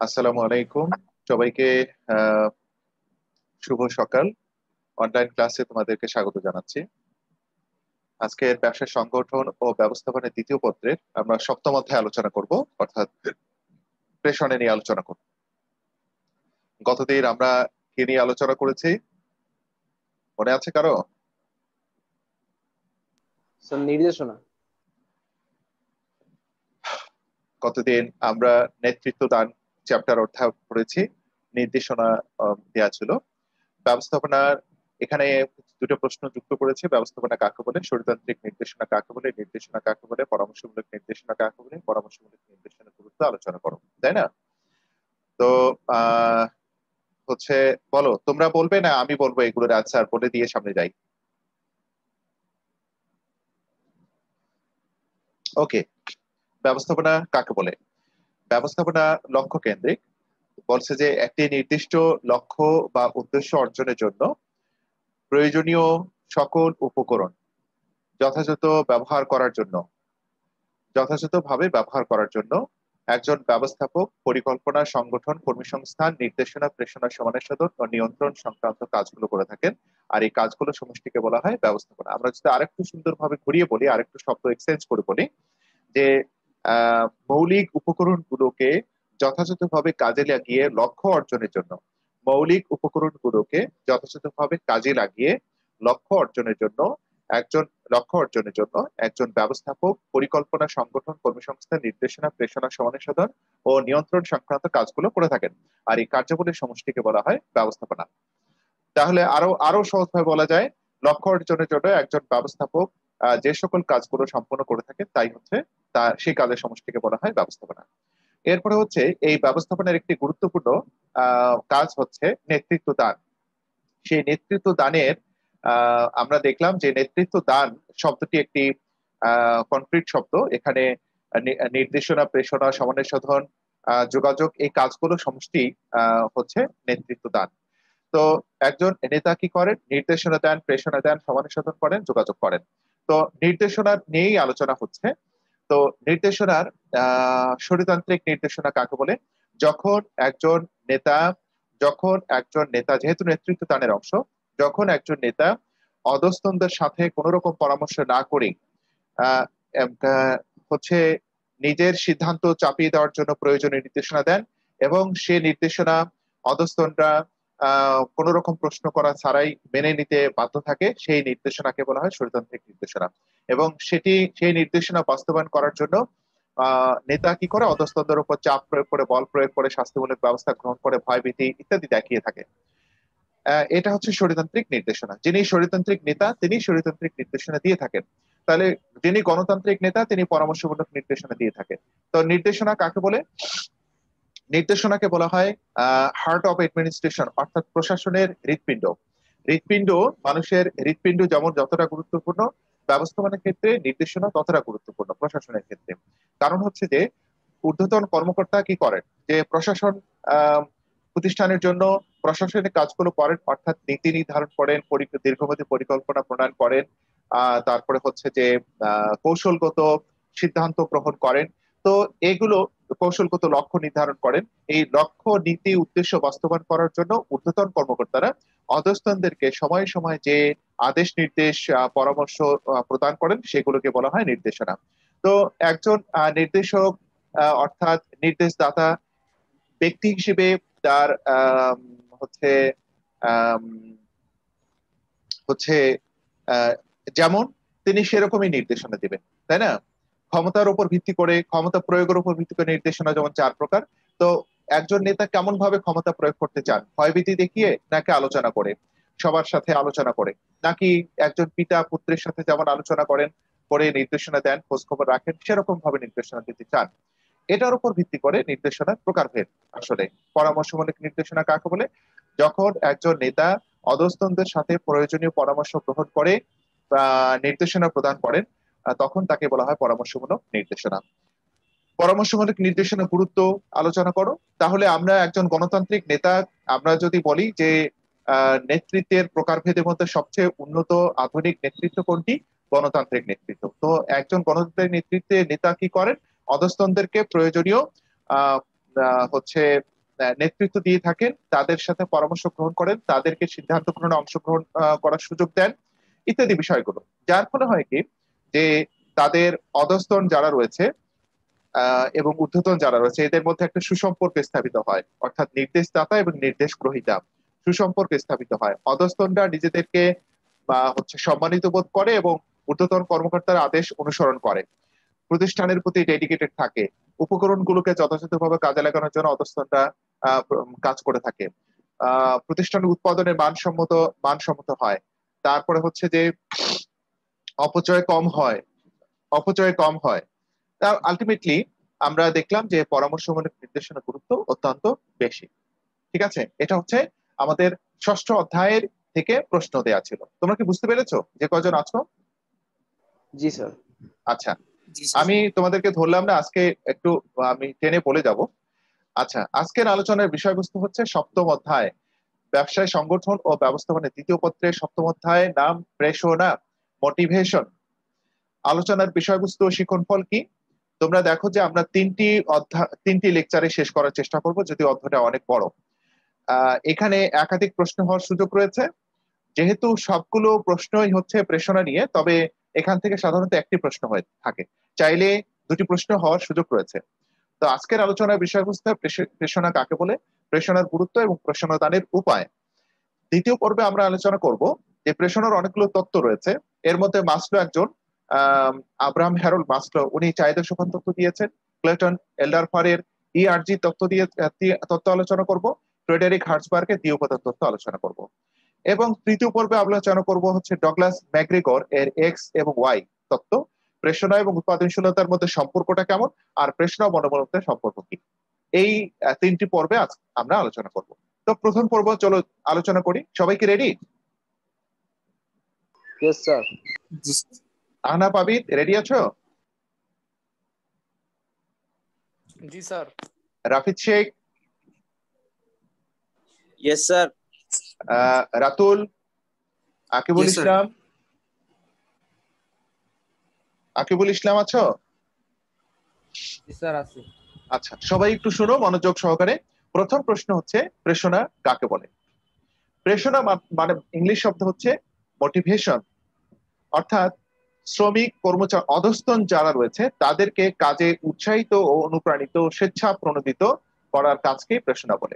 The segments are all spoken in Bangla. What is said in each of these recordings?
আসসালামু আলাইকুম সবাইকে। আহ শুভ সকাল। অনলাইন ক্লাসে তোমাদেরকে স্বাগত জানাচ্ছি। আজকের ব্যবসা সংগঠন ও ব্যবস্থাপনার দ্বিতীয় পত্রের আমরা সপ্তম অধ্যায় আলোচনা করব, অর্থাৎ প্রেষণে নিয়ে আলোচনা করব। গতদিন আমরা কি নিয়ে আলোচনা করেছি মনে আছে কারো? স্যার, নির্দেশনা। গতদিন আমরা নেতৃত্ব দান চ্যাপ্টার অধ্যায় করেছি। নির্দেশনা দেওয়া ছিল। ব্যবস্থাপনার এখানে দুটো প্রশ্ন যুক্ত করেছে: ব্যবস্থাপনা কাকে বলে, শরীরতান্ত্রিক নির্দেশনা কাকে বলে, নির্দেশনা কাকে বলে, পরামর্শমূলক নির্দেশনা কাকে বলে, পরামর্শমূলক নির্দেশনার গুরুত্ব আলোচনা করো, তাই না? তো আহ হচ্ছে, বলো, তোমরা বলবে না আমি বলবো? এগুলোর আনসার বলে দিয়ে সামনে যাই। ওকে। ব্যবস্থাপনা কাকে বলে? ব্যবস্থাপনা লক্ষ্য কেন্দ্রিক। বলছে যে একটি নির্দিষ্ট লক্ষ্য বা উদ্দেশ্য অর্জনের জন্য প্রয়োজনীয় সকল উপকরণ যথাযথ ব্যবহার করার জন্য যথাযথভাবে ব্যবহার করার জন্য একজন ব্যবস্থাপক পরিকল্পনা, সংগঠন, কর্মসংস্থান, নির্দেশনা, প্রেষণা, সমাবেশন ও নিয়ন্ত্রণ সংক্রান্ত কাজগুলো করে থাকেন। আর এই কাজগুলো সমষ্টিকে বলা হয় ব্যবস্থাপনা। আমরা যদি আরেকটু সুন্দরভাবে ঘুরিয়ে বলি, আরেকটু শব্দ এক্সচেঞ্জ করে বলি, যে মৌলিক উপকরণগুলোকে যথাযথভাবে কাজে লাগিয়ে লক্ষ্য অর্জনের জন্য মৌলিক উপকরণগুলোকে যথাযথভাবে কাজে লাগিয়ে লক্ষ্য অর্জনের জন্য একজন লক্ষ্য অর্জনের জন্য একজন ব্যবস্থাপক পরিকল্পনা, সংগঠন, কর্মসংস্থান, নির্দেশনা, প্রেষণা, সমাবেশন ও নিয়ন্ত্রণ সংক্রান্ত কাজগুলো করে থাকেন। আর এই কার্যাবলীর সমষ্টিকে বলা হয় ব্যবস্থাপনা। তাহলে আরো আরো সহজভাবে বলা যায়, লক্ষ্য অর্জনের জন্য একজন ব্যবস্থাপক যে সকল কাজগুলো সম্পন্ন করে থাকেন তাই হচ্ছে সেই কাজের সমষ্টিকে বলা হয় ব্যবস্থাপনা। এরপরে হচ্ছে এই ব্যবস্থাপনার একটি গুরুত্বপূর্ণ কাজ হচ্ছে নেতৃত্ব দান। সেই নেতৃত্ব দানের আমরা দেখলাম যে নেতৃত্ব দান শব্দটি একটি কনক্রিট শব্দ। এখানে নির্দেশনা, প্রেষণা, সমন্বয় সাধন, যোগাযোগ, এই কাজগুলো সমষ্টি হচ্ছে নেতৃত্ব দান। তো একজন নেতা কি করেন? নির্দেশনা দেন, প্রেষণা দেন, সমন্বয় সাধন করেন, যোগাযোগ করেন। তো নির্দেশনা নিয়েই আলোচনা হচ্ছে। তো নির্দেশনার শরীরতান্ত্রিক নির্দেশনা কাকে বলে? যখন একজন নেতা যখন একজন নেতা, যেহেতু নেতৃত্ব দানের অংশ, যখন একজন নেতা অধস্তনদের সাথে কোনো রকম পরামর্শ না করে আহ আহ, হচ্ছে নিজের সিদ্ধান্ত চাপিয়ে দেওয়ার জন্য প্রয়োজনীয় নির্দেশনা দেন, এবং সে নির্দেশনা অধস্তনরা কোন রকম প্রশ্ন করা ছাড়াই মেনে নিতে বাধ্য থাকে, সেই নির্দেশনাকে বলা হয় শরীরতান্ত্রিক নির্দেশনা। এবং সেই নির্দেশনা বাস্তবায়ন করার জন্য নেতা কি করে? অধস্তনদের উপর চাপ প্রয়োগ করে, বল প্রয়োগ করে, শাস্তিমূলক ব্যবস্থা গ্রহণ করে, ভয়ভীতি ইত্যাদি দেখিয়ে থাকে। এটা হচ্ছে শরীরতান্ত্রিক নির্দেশনা। যিনি শরীরতান্ত্রিক নেতা তিনি শরীরতান্ত্রিক নির্দেশনা দিয়ে থাকেন। তাহলে যিনি গণতান্ত্রিক নেতা তিনি পরামর্শমূলক নির্দেশনা দিয়ে থাকেন। তো নির্দেশনা কাকে বলে? নির্দেশনাকে বলা হয় হার্ট অফ অ্যাডমিনিস্ট্রেশন, অর্থাৎ প্রশাসনের হৃৎপিণ্ড। হৃৎপিণ্ড, মানুষের হৃৎপিণ্ড যেমন যতটা গুরুত্বপূর্ণ, ব্যবস্থাপনার ক্ষেত্রে নির্দেশনা ততটা গুরুত্বপূর্ণ প্রশাসনের ক্ষেত্রে। কারণ হচ্ছে যে ঊর্ধ্বতন কর্মকর্তা কি করেন? যে প্রশাসন আহ প্রতিষ্ঠানের জন্য প্রশাসনিক কাজগুলো করেন, অর্থাৎ নীতি নির্ধারণ করেন, দীর্ঘমেয়াদী পরিকল্পনা প্রণয়ন করেন, তারপরে হচ্ছে যে কৌশলগত সিদ্ধান্ত গ্রহণ করেন। তো এগুলো কৌশলগত লক্ষ্য নির্ধারণ করেন। এই লক্ষ্য, নীতি, উদ্দেশ্য বাস্তবায়ন করার জন্য ঊর্ধ্বতন কর্মকর্তারা অধস্তনদেরকে সময়ে সময়ে যে আদেশ, নির্দেশ, পরামর্শ প্রদান করেন সেগুলোকে বলা হয় নির্দেশনা। তো একজন নির্দেশক অর্থাৎ নির্দেশদাতা ব্যক্তি হিসেবে তার হচ্ছে আম, হচ্ছে আহ, যেমন তিনি সেরকমই নির্দেশনা দিবেন, তাই না? ক্ষমতার উপর ভিত্তি করে, ক্ষমতা প্রয়োগের উপর ভিত্তি করে নির্দেশনা যেমন চার প্রকার। তো একজন নেতা কেমন ভাবে ক্ষমতা প্রয়োগ করতে চান? ভয়ভীতি দেখিয়ে, নাকি আলোচনা করে, সবার সাথে আলোচনা করে, নাকি একজন পিতা পুত্রের সাথে যেমন আলোচনা করেন, করে নির্দেশনা দেন, খোঁজ খবর রাখেন, সেরকম ভাবে নির্দেশনা দিতে চান? এটার উপর ভিত্তি করে নির্দেশনার প্রকারভেদ। আসলে পরামর্শমূলক নির্দেশনা কাকে বলে? যখন একজন নেতা অধস্তনদের সাথে প্রয়োজনীয় পরামর্শ গ্রহণ করে বা নির্দেশনা প্রদান করেন, তখন তাকে বলা হয় পরামর্শমূলক নির্দেশনা। পরামর্শমূলক নির্দেশনা গুরুত্ব আলোচনা করো। তাহলে আমরা একজন গণতান্ত্রিক নেতা, আমরা যদি বলি যে নেতৃত্বের প্রকারভেদের মধ্যে সবচেয়ে উন্নত আধুনিক নেতৃত্ব কোনটি? গণতান্ত্রিক নেতৃত্ব। তো একজন গণতান্ত্রিক নেতৃত্বে নেতা কি করেন? অধস্তনদেরকে প্রয়োজনীয় আহ হচ্ছে নেতৃত্ব দিয়ে থাকেন, তাদের সাথে পরামর্শ গ্রহণ করেন, তাদেরকে সিদ্ধান্ত গ্রহণে অংশগ্রহণ করার সুযোগ দেন, ইত্যাদি বিষয়গুলো। যার ফলে হয় কি, যে তাদের অধস্তন যারা রয়েছে এবং ঊর্ধ্বতন যারা রয়েছে এদের মধ্যে একটা সুসম্পর্ক স্থাপিত হয়, অর্থাৎ নির্দেশদাতা এবং নির্দেশ গ্রহীতা সুসম্পর্ক স্থাপিত হয়। অধস্তনরা নিজেদেরকে বা সম্মানিত বোধ করে এবং ঊর্ধ্বতন কর্মকর্তার আদেশ অনুসরণ করে, প্রতিষ্ঠানের প্রতি ডেডিকেটেড থাকে, উপকরণগুলোকে যথাযথভাবে কাজে লাগানোর জন্য অধস্তনরা কাজ করে থাকে, প্রতিষ্ঠানের উৎপাদনের মানসম্মত হয়। তারপরে যে অপচয় কম হয়, তা আলটিমেটলি আমরা দেখলাম যে পরামর্শমূলক নির্দেশনার গুরুত্ব অত্যন্ত বেশি। ঠিক আছে, এটা আমাদের ষষ্ঠ অধ্যায়ের থেকে প্রশ্ন দেয়া ছিল। তোমরা কি বুঝতে পেরেছো যে কয়জন আছো? জি স্যার। আচ্ছা, আমি তোমাদেরকে ধরলাম না, আজকে একটু আমি টেনে বলে যাব। আচ্ছা, আজকের আলোচনার বিষয়বস্তু সপ্তম অধ্যায়, ব্যবসায় সংগঠন ও ব্যবস্থাপনার দ্বিতীয় পত্রের সপ্তম অধ্যায়, নাম প্রেষণা, মোটিভেশন। আলোচনার বিষয়বস্তু ও শিক্ষণফল কি? তোমরা দেখো যে আমরা তিনটি লেকচারে শেষ করার চেষ্টা করব, যদি অধ্যায়টা অনেক বড়। এখানে একাধিক প্রশ্ন হওয়ার সুযোগ রয়েছে। যেহেতু সবগুলো প্রশ্নই প্রেষণা নিয়ে, তবে এখান থেকে সাধারণত একটি প্রশ্ন হয়ে থাকে, চাইলে দুটি প্রশ্ন হওয়ার সুযোগ রয়েছে। তো আজকের আলোচনার বিষয়বস্তু প্রেষণা কাকে বলে, প্রেষণার গুরুত্ব এবং প্রেষণা দানের উপায়। দ্বিতীয় পর্বে আমরা আলোচনা করব যে প্রেষণার অনেকগুলো তত্ত্ব রয়েছে। এর মধ্যে মাসলো একজন, আব্রাহাম হ্যারল্ড মাসলো, উনি চাহিদা সোপান তত্ত্ব দিয়েছেন। ক্লেটন এল্ডারফারের ইআরজি তত্ত্ব আলোচনা করব। ফ্রেডেরিক হার্টসবার্গের দ্বিউপাদান তত্ত্ব আলোচনা করব। এবং তৃতীয় পর্বে আলোচনা করব ডগলাস ম্যাকগ্রেগর এর এক্স এবং ওয়াই তত্ত্ব, প্রেষণা এবং উৎপাদনশীলতার মধ্যে সম্পর্কটা কেমন, আর প্রেষণা ও মনোবলতার সম্পর্ক কি। এই তিনটি পর্বে আজ আমরা আলোচনা করব। তো প্রথম পর্ব চলো আলোচনা করি। সবাই কি ready? Yes sir. Ahna Pabit, ready আছো? জি sir. Rafid Sheikh? Yes sir. Ratul? Akibul Islam? Akibul Islam আছো? জি স্যার আছি। আচ্ছা, সবাই একটু শোনো মনোযোগ সহকারে। প্রথম প্রশ্ন প্রেষণা কাকে বলে? প্রেষণা মানে ইংলিশ শব্দ মোটিভেশন, অর্থাৎ শ্রমিক কর্মচারী অধস্তন যারা রয়েছে তাদেরকে কাজে উৎসাহিত ও অনুপ্রাণিত, স্বেচ্ছা প্রণোদিত করার কাজকে প্রেষণা বলে।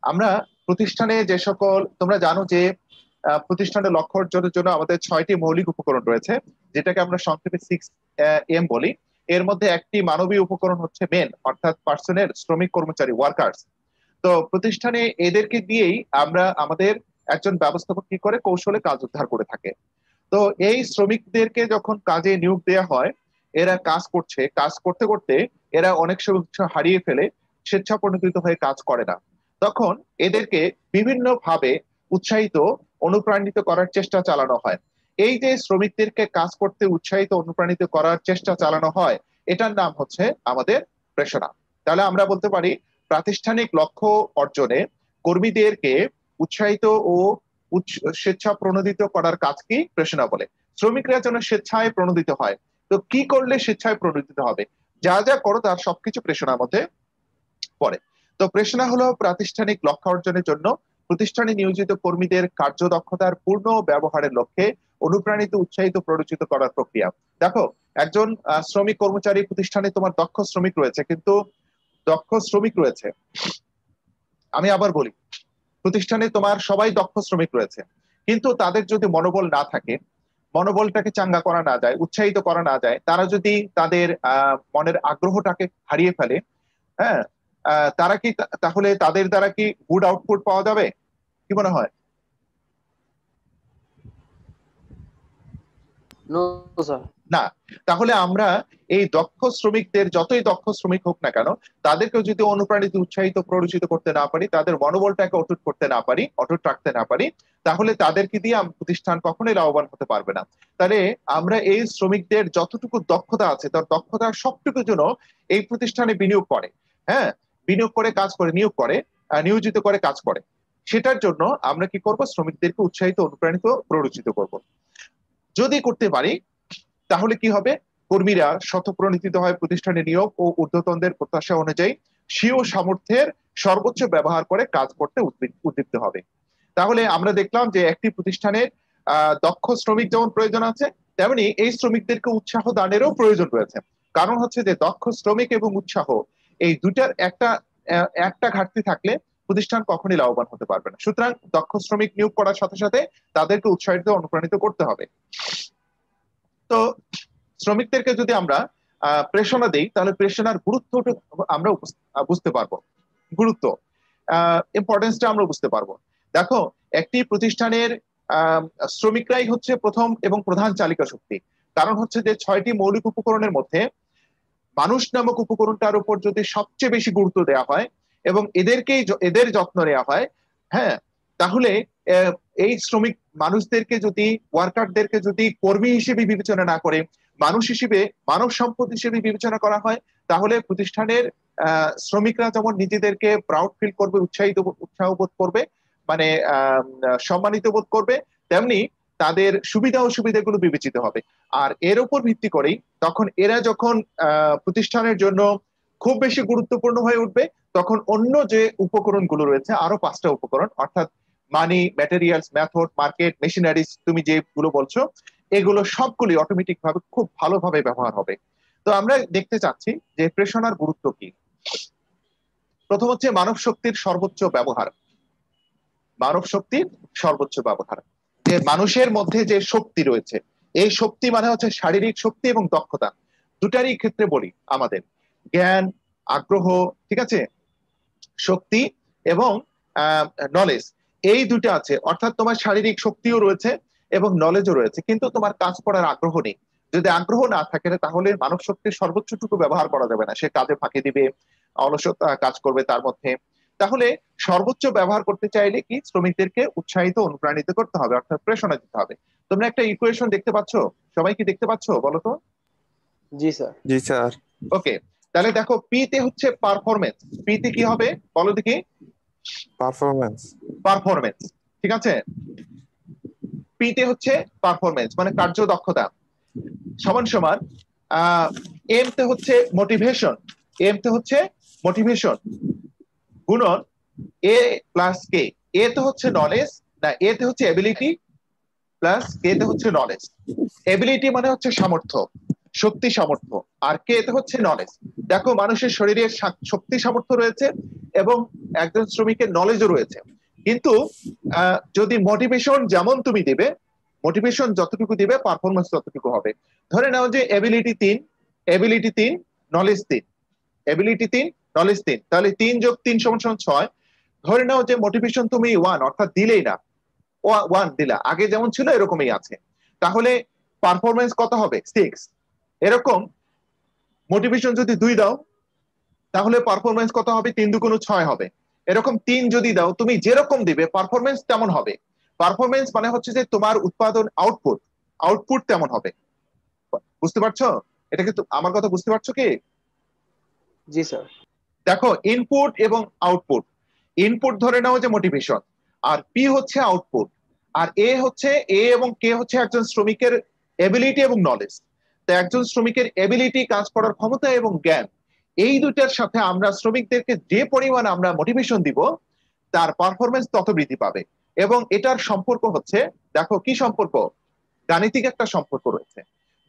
আমরা প্রতিষ্ঠানে যে সকল, তোমরা জানো যে প্রতিষ্ঠানের লক্ষ্য অর্জনের জন্য আমাদের 6টি মৌলিক উপকরণ রয়েছে, যেটাকে আমরা সংক্ষেপে 6M বলি। এর মধ্যে একটি মানবীয় উপকরণ মেন, অর্থাৎ পার্সনের, শ্রমিক কর্মচারী, ওয়ার্কার্স। তো প্রতিষ্ঠানে এদেরকে দিয়েই আমরা আমাদের একজন ব্যবস্থাপক কি করে কৌশলে কাজ উদ্ধার করে থাকে। তো এই শ্রমিকদেরকে যখন কাজে নিয়োগ দেওয়া হয়, এরা কাজ করতে করতে এরা অনেক সময় হারিয়ে ফেলে, স্বেচ্ছাপ্রণোদিত হয়ে কাজ করে না। তখন এদেরকে বিভিন্ন ভাবে উৎসাহিত, অনুপ্রাণিত করার চেষ্টা চালানো হয়। এই যে শ্রমিকদেরকে কাজ করতে উৎসাহিত, অনুপ্রাণিত করার চেষ্টা চালানো হয়, এটার নাম আমাদের প্রেষণা। তাহলে আমরা বলতে পারি প্রাতিষ্ঠানিক লক্ষ্য অর্জনে কর্মীদেরকে উৎসাহিত ও স্বেচ্ছা প্রণোদিত করার কাজকে প্রেষণা বলে। শ্রমিকরা যেন স্বেচ্ছায় প্রণোদিত হয়। তো কি করলে স্বেচ্ছায় প্রণোদিত হবে? যা যা করো তার সবকিছু প্রেষণার মধ্যে পড়ে। তো প্রেষণা হলো প্রাতিষ্ঠানিক লক্ষ্য অর্জনের জন্য প্রতিষ্ঠানে নিয়োজিত কর্মীদের কার্যদক্ষতার পূর্ণ ব্যবহারের লক্ষ্যে অনুপ্রাণিত, উৎসাহিত, প্ররোচিত করার প্রক্রিয়া। দেখো, একজন শ্রমিক কর্মচারী প্রতিষ্ঠানে তোমার দক্ষ শ্রমিক রয়েছে, আমি আবার বলি, প্রতিষ্ঠানে তোমার সবাই দক্ষ শ্রমিক রয়েছে, কিন্তু তাদের যদি মনোবল না থাকে, মনোবলটাকে চাঙ্গা করা না যায়, উৎসাহিত করা না যায়, তারা যদি তাদের মনের আগ্রহটাকে হারিয়ে ফেলে, হ্যাঁ, তারা কি তাহলে তাদের দ্বারা কি গুড আউটপুট পাওয়া যাবে? কি মনে হয়? না। তাহলে আমরা এই দক্ষ শ্রমিকদের, যতই দক্ষ শ্রমিক হোক না কেন, তাদেরকে যদি অনুপ্রাণিত, উৎসাহিত, প্ররোচিত করতে না পারি, তাদের মনোবলটাকে অটুট রাখতে না পারি, তাহলে তাদেরকে দিয়ে প্রতিষ্ঠান কখনোই লাভবান হতে পারবে না। তাহলে আমরা এই শ্রমিকদের যতটুকু দক্ষতা আছে, তার দক্ষতার সবটুকু জন্য এই প্রতিষ্ঠানে বিনিয়োগ করে, হ্যাঁ, বিনিয়োগ করে কাজ করে, নিয়োজিত করে কাজ করে, সেটার জন্য আমরা কি করব? শ্রমিকদেরকে উৎসাহিত, অনুপ্রাণিত, প্ররোচিত করব। যদি করতে পারি তাহলে কি হবে? কর্মীরা স্বতঃপ্রণোদিত হয় প্রতিষ্ঠানে নিয়োগ ও ঊর্ধ্বতনদের প্রত্যাশা অনুযায়ী স্বীয় সামর্থ্যের সর্বোচ্চ ব্যবহার করে কাজ করতে উদ্দীপ্ত হবে। তাহলে আমরা দেখলাম যে একটি প্রতিষ্ঠানের দক্ষ শ্রমিক যেমন প্রয়োজন আছে, তেমনি এই শ্রমিকদেরকে উৎসাহ দানেরও প্রয়োজন রয়েছে। কারণ হচ্ছে যে দক্ষ শ্রমিক এবং উৎসাহ এই দুটার একটা ঘাটতি থাকলে প্রতিষ্ঠান কখনই লাভবান হতে পারবে না। সুতরাং দক্ষ শ্রমিক নিয়োগ করার সাথে সাথে তাদেরকে উৎসাহিত অনুপ্রাণিত করতে হবে। তো শ্রমিকদেরকে যদি আমরা প্রেরণা দেই, তাহলে প্রেরণার গুরুত্ব আমরা বুঝতে পারবো, গুরুত্ব ইম্পর্টেন্সটা আমরা বুঝতে পারবো। দেখো, একটি প্রতিষ্ঠানের শ্রমিকরাই হচ্ছে প্রথম এবং প্রধান চালিকা শক্তি। কারণ হচ্ছে যে 6টি মৌলিক উপকরণের মধ্যে মানুষ নামক উপকরণটার উপর যদি সবচেয়ে বেশি গুরুত্ব দেওয়া হয় এবং এদের যত্ন নেওয়া হয়, হ্যাঁ, তাহলে এই শ্রমিক মানুষদেরকে যদি, ওয়ার্কারদেরকে যদি কর্মী হিসেবে বিবেচনা না করে মানুষ হিসেবে, মানব সম্পদ হিসেবে বিবেচনা করা হয়, তাহলে প্রতিষ্ঠানের শ্রমিকরা যেমন নিজেদেরকে প্রাউড ফিল করবে, উৎসাহ বোধ করবে, মানে সম্মানিত বোধ করবে, তেমনি তাদের সুবিধা অসুবিধাগুলো বিবেচিত হবে। আর এর উপর ভিত্তি করেই তখন এরা যখন প্রতিষ্ঠানের জন্য খুব বেশি গুরুত্বপূর্ণ হয়ে উঠবে, তখন অন্য যে উপকরণগুলো রয়েছে, আরো 5টা উপকরণ, অর্থাৎ মানি, ম্যাটেরিয়ালস, মেথড, মার্কেট, মেশিনারিজ, তুমি যেগুলো বলছো, এগুলো সবগুলি অটোমেটিক ভাবে খুব ভালোভাবে ব্যবহার হবে। তো আমরা দেখতে চাচ্ছি যে প্রেষণার গুরুত্ব কি। প্রথম হচ্ছে মানব শক্তির সর্বোচ্চ ব্যবহার। মানব শক্তির সর্বোচ্চ ব্যবহার, যে মানুষের মধ্যে যে শক্তি রয়েছে, এই শক্তি মানে হচ্ছে শারীরিক শক্তি এবং দক্ষতা, দুটারই ক্ষেত্রে বলি আমাদের জ্ঞান, আগ্রহ, ঠিক আছে, শক্তি এবং নলেজ, এই দুটো আছে। অর্থাৎ তোমার শারীরিক শক্তিও রয়েছে এবং নলেজও রয়েছে, কিন্তু তোমার কাজ করার আগ্রহ নেই। যদি আগ্রহ না থাকে তাহলে মানব শক্তির সর্বোচ্চটুকু ব্যবহার করা যাবে না, সে কাজে ফাঁকি দিবে, অলসতা কাজ করবে তার মধ্যে। তাহলে সর্বোচ্চ ব্যবহার করতে চাইলে কি, শ্রমিকদেরকে উৎসাহিত অনুপ্রাণিত করতে হবে, অর্থাৎ প্রেরণা দিতে হবে। তোমরা একটা ইকুয়েশন দেখতে পাচ্ছ, সবাই কি দেখতে পাচ্ছ বলো তো? জি স্যার। জি স্যার। ওকে, তাহলে দেখো, পি তে হচ্ছে পারফরমেন্স, পি তে কি হবে বলো দেখি? পারফরম্যান্স। পারফরমেন্স, ঠিক আছে, পি তে হচ্ছে পারফরমেন্স মানে কার্যদক্ষতা, সমান সমান এম তে হচ্ছে মোটিভেশন, এম তে হচ্ছে মোটিভেশন গুণন এ প্লাস কে। এ তে হচ্ছে নলেজ, না, এ তে হচ্ছে এবিলিটি প্লাস কে তে হচ্ছে নলেজ। এবিলিটি মানে হচ্ছে সামর্থ্য, শক্তি, সামর্থ্য, আর কে তে হচ্ছে নলেজ। দেখো, মানুষের শরীরে শক্তি সামর্থ্য রয়েছে এবং একজন শ্রমিকের নলেজও রয়েছে, কিন্তু যদি মোটিভেশন যেমন তুমি দিবে, মোটিভেশন যতটুকু দিবে পারফরমেন্স ততটুকু হবে। ধরে নাও যে ability 3, ability 3, knowledge 3, ability 3, knowledge 3, তাহলে 3 যোগ 3 সমান 6। ধরে নাও যে মোটিভেশন তুমি 1, অর্থাৎ দিলেই না, 1 দিলা, আগে যেমন ছিল এরকমই আছে, তাহলে পারফরমেন্স কত হবে? 6। এরকম মোটিভেশন যদি 2 দাও, তাহলে পারফরমেন্স কত হবে? 3 দুগুণ 6 হবে। এরকম 3 যদি দাও, তুমি যেরকম দিবে পারফরমেন্স তেমন হবে। পারফরমেন্স মানে হচ্ছে যে তোমার উৎপাদন, আউটপুট, আউটপুট তেমন হবে। বুঝতে পারছো? এটা কি আমার কথা বুঝতে পারছো কি? জি স্যার। দেখো, ইনপুট এবং আউটপুট, ইনপুট ধরে নাও যে মোটিভেশন, আর পি হচ্ছে আউটপুট, আর এ হচ্ছে, এ এবং কে হচ্ছে একজন শ্রমিকের এবিলিটি এবং নলেজ। তো একজন শ্রমিকের এবিলিটি, কাজ করার ক্ষমতা এবং জ্ঞান, এই দুটার সাথে আমরা শ্রমিকদেরকে যে পরিমাণ আমরা মোটিভেশন দিব, তার পারফরমেন্স তত বৃদ্ধি পাবে। এবং এটার সম্পর্ক হচ্ছে, দেখো কি সম্পর্ক, গাণিতিক একটা সম্পর্ক রয়েছে,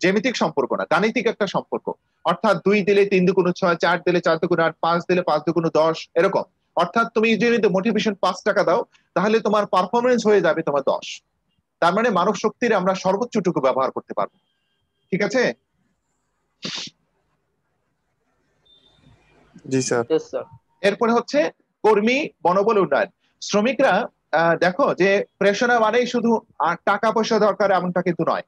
জ্যামিতিক সম্পর্ক না, গাণিতিক একটা সম্পর্ক। অর্থাৎ 2 দিলে 3 দুগুণ 6, 4 দিলে 4 দুগুণ 8, 5 দিলে 5 দুগুণ 10, এরকম। অর্থাৎ তুমি যদি মোটিভেশন 5 টাকা দাও, তাহলে তোমার পারফরমেন্স হয়ে যাবে তোমার 10। তার মানে মানব শক্তির আমরা সর্বোচ্চটুকু ব্যবহার করতে পারবো। ঠিক আছে? জি স্যার। এরপরে হচ্ছে কর্মী মনোবল উন্নয়ন। শ্রমিকরা দেখো যে প্রেষণা মানেই শুধু টাকা পয়সা দরকার এমনটা কিন্তু নয়।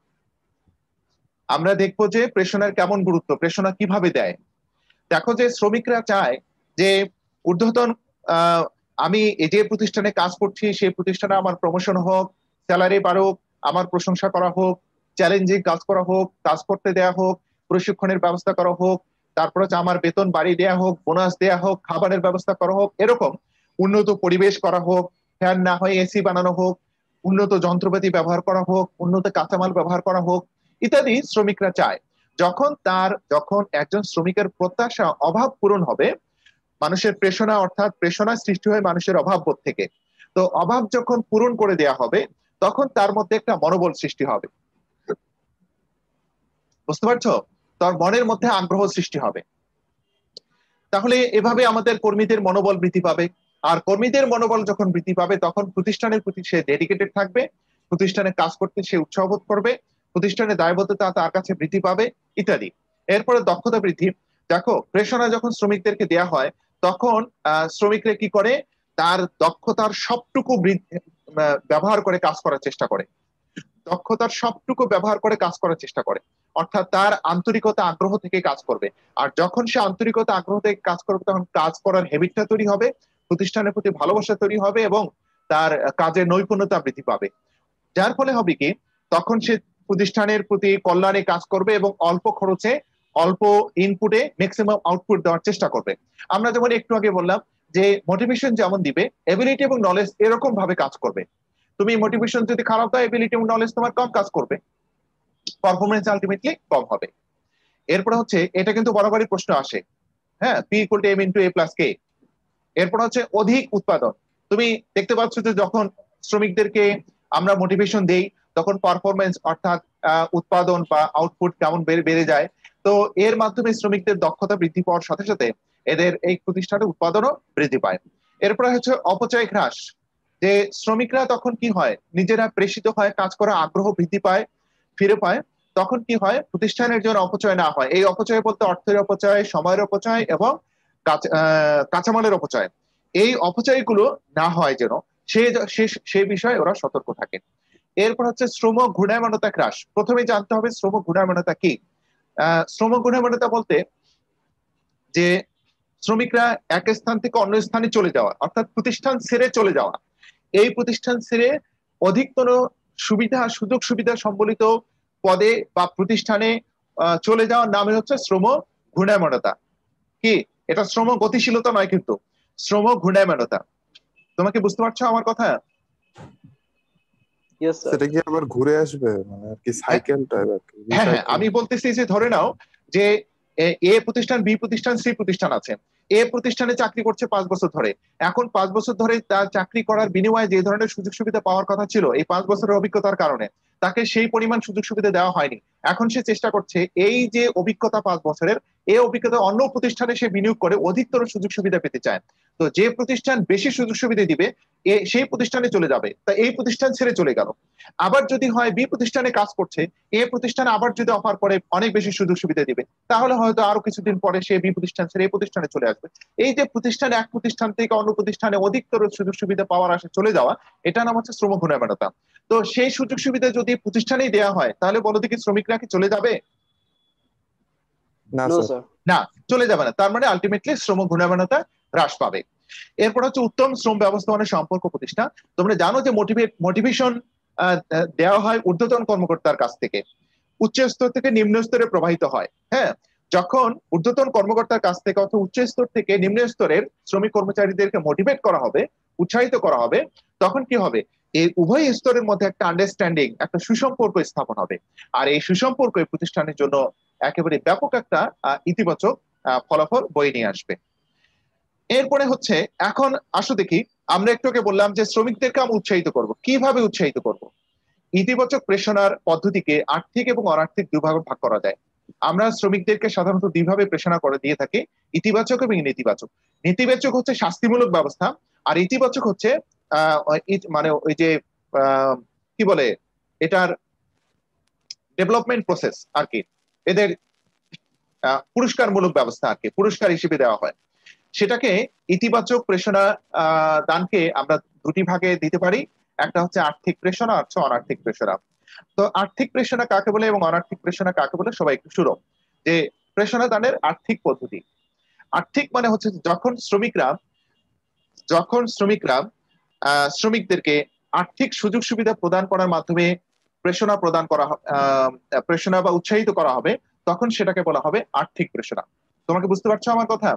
আমরা দেখবো যে প্রেষণার কেমন গুরুত্ব, প্রেষণা কিভাবে দেয়। দেখো যে শ্রমিকরা চায় যে ঊর্ধ্বতন, আমি এই যে প্রতিষ্ঠানে কাজ করছি সেই প্রতিষ্ঠানে আমার প্রমোশন হোক, স্যালারি বাড়ুক, আমার প্রশংসা করা হোক, চ্যালেঞ্জিং কাজ করা হোক, কাজ করতে দেয়া হোক, প্রশিক্ষণের ব্যবস্থা করা হোক, তারপর হচ্ছে আমার বেতন বাড়িয়ে দেয়া হোক, বোনাস দেয়া হোক, খাবারের ব্যবস্থা করা হোক, এরকম উন্নত পরিবেশ করা হোক, ফ্যান না হয় এসি বানানো হোক, উন্নত যন্ত্রপাতি ব্যবহার করা হোক, উন্নত কাঁচামাল ব্যবহার করা হোক, ইত্যাদি শ্রমিকরা চায়। যখন একজন শ্রমিকের প্রত্যাশা অভাব পূরণ হবে, মানুষের প্রেষণা, অর্থাৎ প্রেষণা সৃষ্টি হয় মানুষের অভাববোধ থেকে। তো অভাব যখন পূরণ করে দেয়া হবে তখন তার মধ্যে একটা মনোবল সৃষ্টি হবে, বুঝতে পারছো? তার মনের মধ্যে আগ্রহ সৃষ্টি হবে। তাহলে এভাবে আমাদের কর্মীদের মনোবল বৃদ্ধি পাবে। আর কর্মীদের মনোবল যখন বৃদ্ধি পাবে তখন প্রতিষ্ঠানের প্রতি সে ডেডিকেটেড থাকবে, প্রতিষ্ঠানে কাজ করতে সে উৎসাহ বোধ করবে, প্রতিষ্ঠানের দায়বদ্ধতা তার কাছে বৃদ্ধি পাবে ইত্যাদি। এরপরে দক্ষতা বৃদ্ধি। দেখো, প্রেষণা যখন শ্রমিকদেরকে দেয়া হয় তখন শ্রমিকরা কি করে, তার দক্ষতার সবটুকু ব্যবহার করে কাজ করার চেষ্টা করে, দক্ষতার সবটুকু ব্যবহার করে কাজ করার চেষ্টা করে, অর্থাৎ তার আন্তরিকতা আগ্রহ থেকে কাজ করবে। আর যখন সে আন্তরিকতা আগ্রহ থেকে কাজ করবে তখন কাজ করার হ্যাবিটটা তৈরি হবে, প্রতিষ্ঠানের প্রতি ভালোবাসা তৈরি হবে এবং তার কাজের নৈপুণ্যতা বৃদ্ধি পাবে। যার ফলে হবে কি, তখন সে প্রতিষ্ঠানের প্রতি কল্যাণে কাজ করবে এবং অল্প খরচে অল্প ইনপুটে ম্যাক্সিমাম আউটপুট দেওয়ার চেষ্টা করবে। আমরা যেমন একটু আগে বললাম যে মোটিভেশন যেমন দিবে, এবিলিটি এবং নলেজ এরকম ভাবে কাজ করবে। তুমি মোটিভেশন যদি খারাপ দাও, এবিলিটি এবং নলেজ তোমার কম কাজ করবে, পারফরমেন্স আলটিমেটলি কম হবে। এরপরে হচ্ছে, এটা কিন্তু বরাবরই প্রশ্ন আসে, হ্যাঁ, P equal to M into A plus K. এরপর হচ্ছে অধিক উৎপাদন। তুমি দেখতে পাচ্ছ যে যখন শ্রমিকদেরকে আমরা মোটিভেশন দেই তখন পারফরমেন্স অর্থাৎ উৎপাদন বা আউটপুট কেমন বেড়ে যায়। তো এর মাধ্যমে শ্রমিকদের দক্ষতা বৃদ্ধি পাওয়ার সাথে সাথে এদের এই প্রতিষ্ঠানের উৎপাদনও বৃদ্ধি পায়। এরপরে হচ্ছে অপচয় হ্রাস। যে শ্রমিকরা তখন কি হয়, নিজেরা প্রেষিত হয়, কাজ করার আগ্রহ বৃদ্ধি পায়, ফিরে পায়, তখন কি হয়, প্রতিষ্ঠানের জন্য অপচয় না হয়। এই অপচয় বলতে অর্থের অপচয়, সময়ের অপচয় এবং কাঁচামালের অপচয়, এই অপচয়গুলো না হয় যেন সে বিষয়ে ওরা সতর্ক থাকে। এরপর হচ্ছে শ্রম ঘূর্ণায়মানতা হ্রাস। প্রথমে জানতে হবে শ্রম ঘূর্ণায়মানতা কি। শ্রম ঘূর্ণায়মানতা বলতে যে শ্রমিকরা এক স্থান থেকে অন্য স্থানে চলে যাওয়া, অর্থাৎ প্রতিষ্ঠান ছেড়ে চলে যাওয়া, এই প্রতিষ্ঠান ছেড়ে অধিকতর সুবিধা সুযোগ সুবিধা সম্বলিত পদে বা প্রতিষ্ঠানে চলে যাওয়ার নামে হচ্ছে শ্রম ঘূর্ণায়মানতা। কি, এটা শ্রম গতিশীলতা নয়, কিন্তু শ্রম ঘূর্ণায়মানতা। তোমাকে বুঝতে পারছো আমার কথা? Yes sir. সেটা কি আবার ঘুরে আসবে, মানে আর কি সাইকেল টাইপ আর কি? হ্যাঁ হ্যাঁ, আমি বলতেছি যে ধরে নাও যে এ প্রতিষ্ঠান, বি প্রতিষ্ঠান, সি প্রতিষ্ঠান আছে। এ প্রতিষ্ঠানে চাকরি করছে 5 বছর ধরে। এখন 5 বছর ধরে তার চাকরি করার বিনিময়ে যে ধরনের সুযোগ সুবিধা পাওয়ার কথা ছিল, এই 5 বছরের অভিজ্ঞতার কারণে তাকে সেই পরিমাণ সুযোগ সুবিধা দেওয়া হয়নি। এখন সে চেষ্টা করছে এই যে অভিজ্ঞতা 5 বছরের, এই অভিজ্ঞতা অন্য প্রতিষ্ঠানে সে বিনিয়োগ করে অধিকতর সুযোগ সুবিধা পেতে চায়। তো যে প্রতিষ্ঠান বেশি সুযোগ সুবিধা দিবে সেই প্রতিষ্ঠানে চলে যাবে, তা এই প্রতিষ্ঠান ছেড়ে চলে গেল। আবার যদি হয় বি প্রতিষ্ঠানে কাজ করছে, এ প্রতিষ্ঠান আবার যদি অফার করে অনেক বেশি সুযোগ সুবিধা দিবে, তাহলে হয়তো আরো কিছুদিন পরে সে বি প্রতিষ্ঠান ছেড়ে এই প্রতিষ্ঠানে চলে আসবে। এই যে প্রতিষ্ঠান এক প্রতিষ্ঠান থেকে অন্য প্রতিষ্ঠানে অধিকতর সুযোগ সুবিধা পাওয়ার আশা চলে যাওয়া, এটা নাম হচ্ছে শ্রম ঘূর্ণায়মানতা। তো সেই সুযোগ সুবিধা যদি প্রতিষ্ঠানেই দেওয়া হয় তাহলে বলো দেখি শ্রমিকরা কি চলে যাবে? না নো স্যার। স্যার। না, চলে যাবে না। তার মানে আলটিমেটলি শ্রম ঘূর্ণায়মানতা হ্রাস পাবে। এরপর হচ্ছে উত্তম শ্রম ব্যবস্থাপনার সম্পর্ক প্রতিষ্ঠা। তোমরা জানো যে মোটিভেশন দেওয়া হয় ঊর্ধ্বতন কর্মকর্তার কাছ থেকে, উচ্চ স্তর থেকে নিম্ন স্তরে প্রবাহিত হয়। হ্যাঁ, যখন ঊর্ধ্বতন কর্মকর্তার কাছ থেকে অথবা উচ্চ স্তর থেকে নিম্ন স্তরের শ্রমিক কর্মচারীদেরকে মোটিভেট করা হবে, উৎসাহিত করা হবে, তখন কি হবে, এই উভয় স্তরের মধ্যে একটা আন্ডারস্ট্যান্ডিং, একটা সুসম্পর্ক স্থাপন হবে। আর এই সুসম্পর্ক এই প্রতিষ্ঠানের জন্য একেবারে ব্যাপক একটা ইতিবাচক ফলাফল বয়ে নিয়ে আসবে। এরপরে হচ্ছে, এখন আসো দেখি, আমরা একটু আগে বললাম যে শ্রমিকদেরকে আমরা উৎসাহিত করব। কিভাবে উৎসাহিত করব? ইতিবাচক প্রেষণার পদ্ধতিকে আর্থিক এবং অনার্থিক দুই ভাগে ভাগ করা যায়। আমরা শ্রমিকদেরকে সাধারণত দুইভাবে প্রেষণা করে দিয়ে থাকি, ইতিবাচক এবং নেতিবাচক। নেতিবাচক হচ্ছে শাস্তিমূলক ব্যবস্থা, আর ইতিবাচক হচ্ছে মানে ওই যে কি বলে, এটার ডেভেলপমেন্ট প্রসেস আর কি, এদের পুরস্কারমূলক ব্যবস্থা আর কি, পুরস্কার হিসেবে দেওয়া হয়। সেটাকে ইতিবাচক প্রেষণা দানকে আমরা দুটি ভাগে দিতে পারি, একটা হচ্ছে আর্থিক প্রেষণা, আর হচ্ছে অনার্থিক প্রেষণা। তো আর্থিক প্রেষণা কাকে বলে এবং অনার্থিক প্রেষণা কাকে বলে সবাই একটু শুনো। যে প্রেষণা দানের আর্থিক পদ্ধতি, আর্থিক মানে হচ্ছে যখন শ্রমিকরা শ্রমিকদেরকে আর্থিক সুযোগ সুবিধা প্রদান করার মাধ্যমে প্রেষণা বা উৎসাহিত করা হবে, তখন সেটাকে বলা হবে আর্থিক প্রেষণা। তোমাকে বুঝতে পারছো আমার কথা?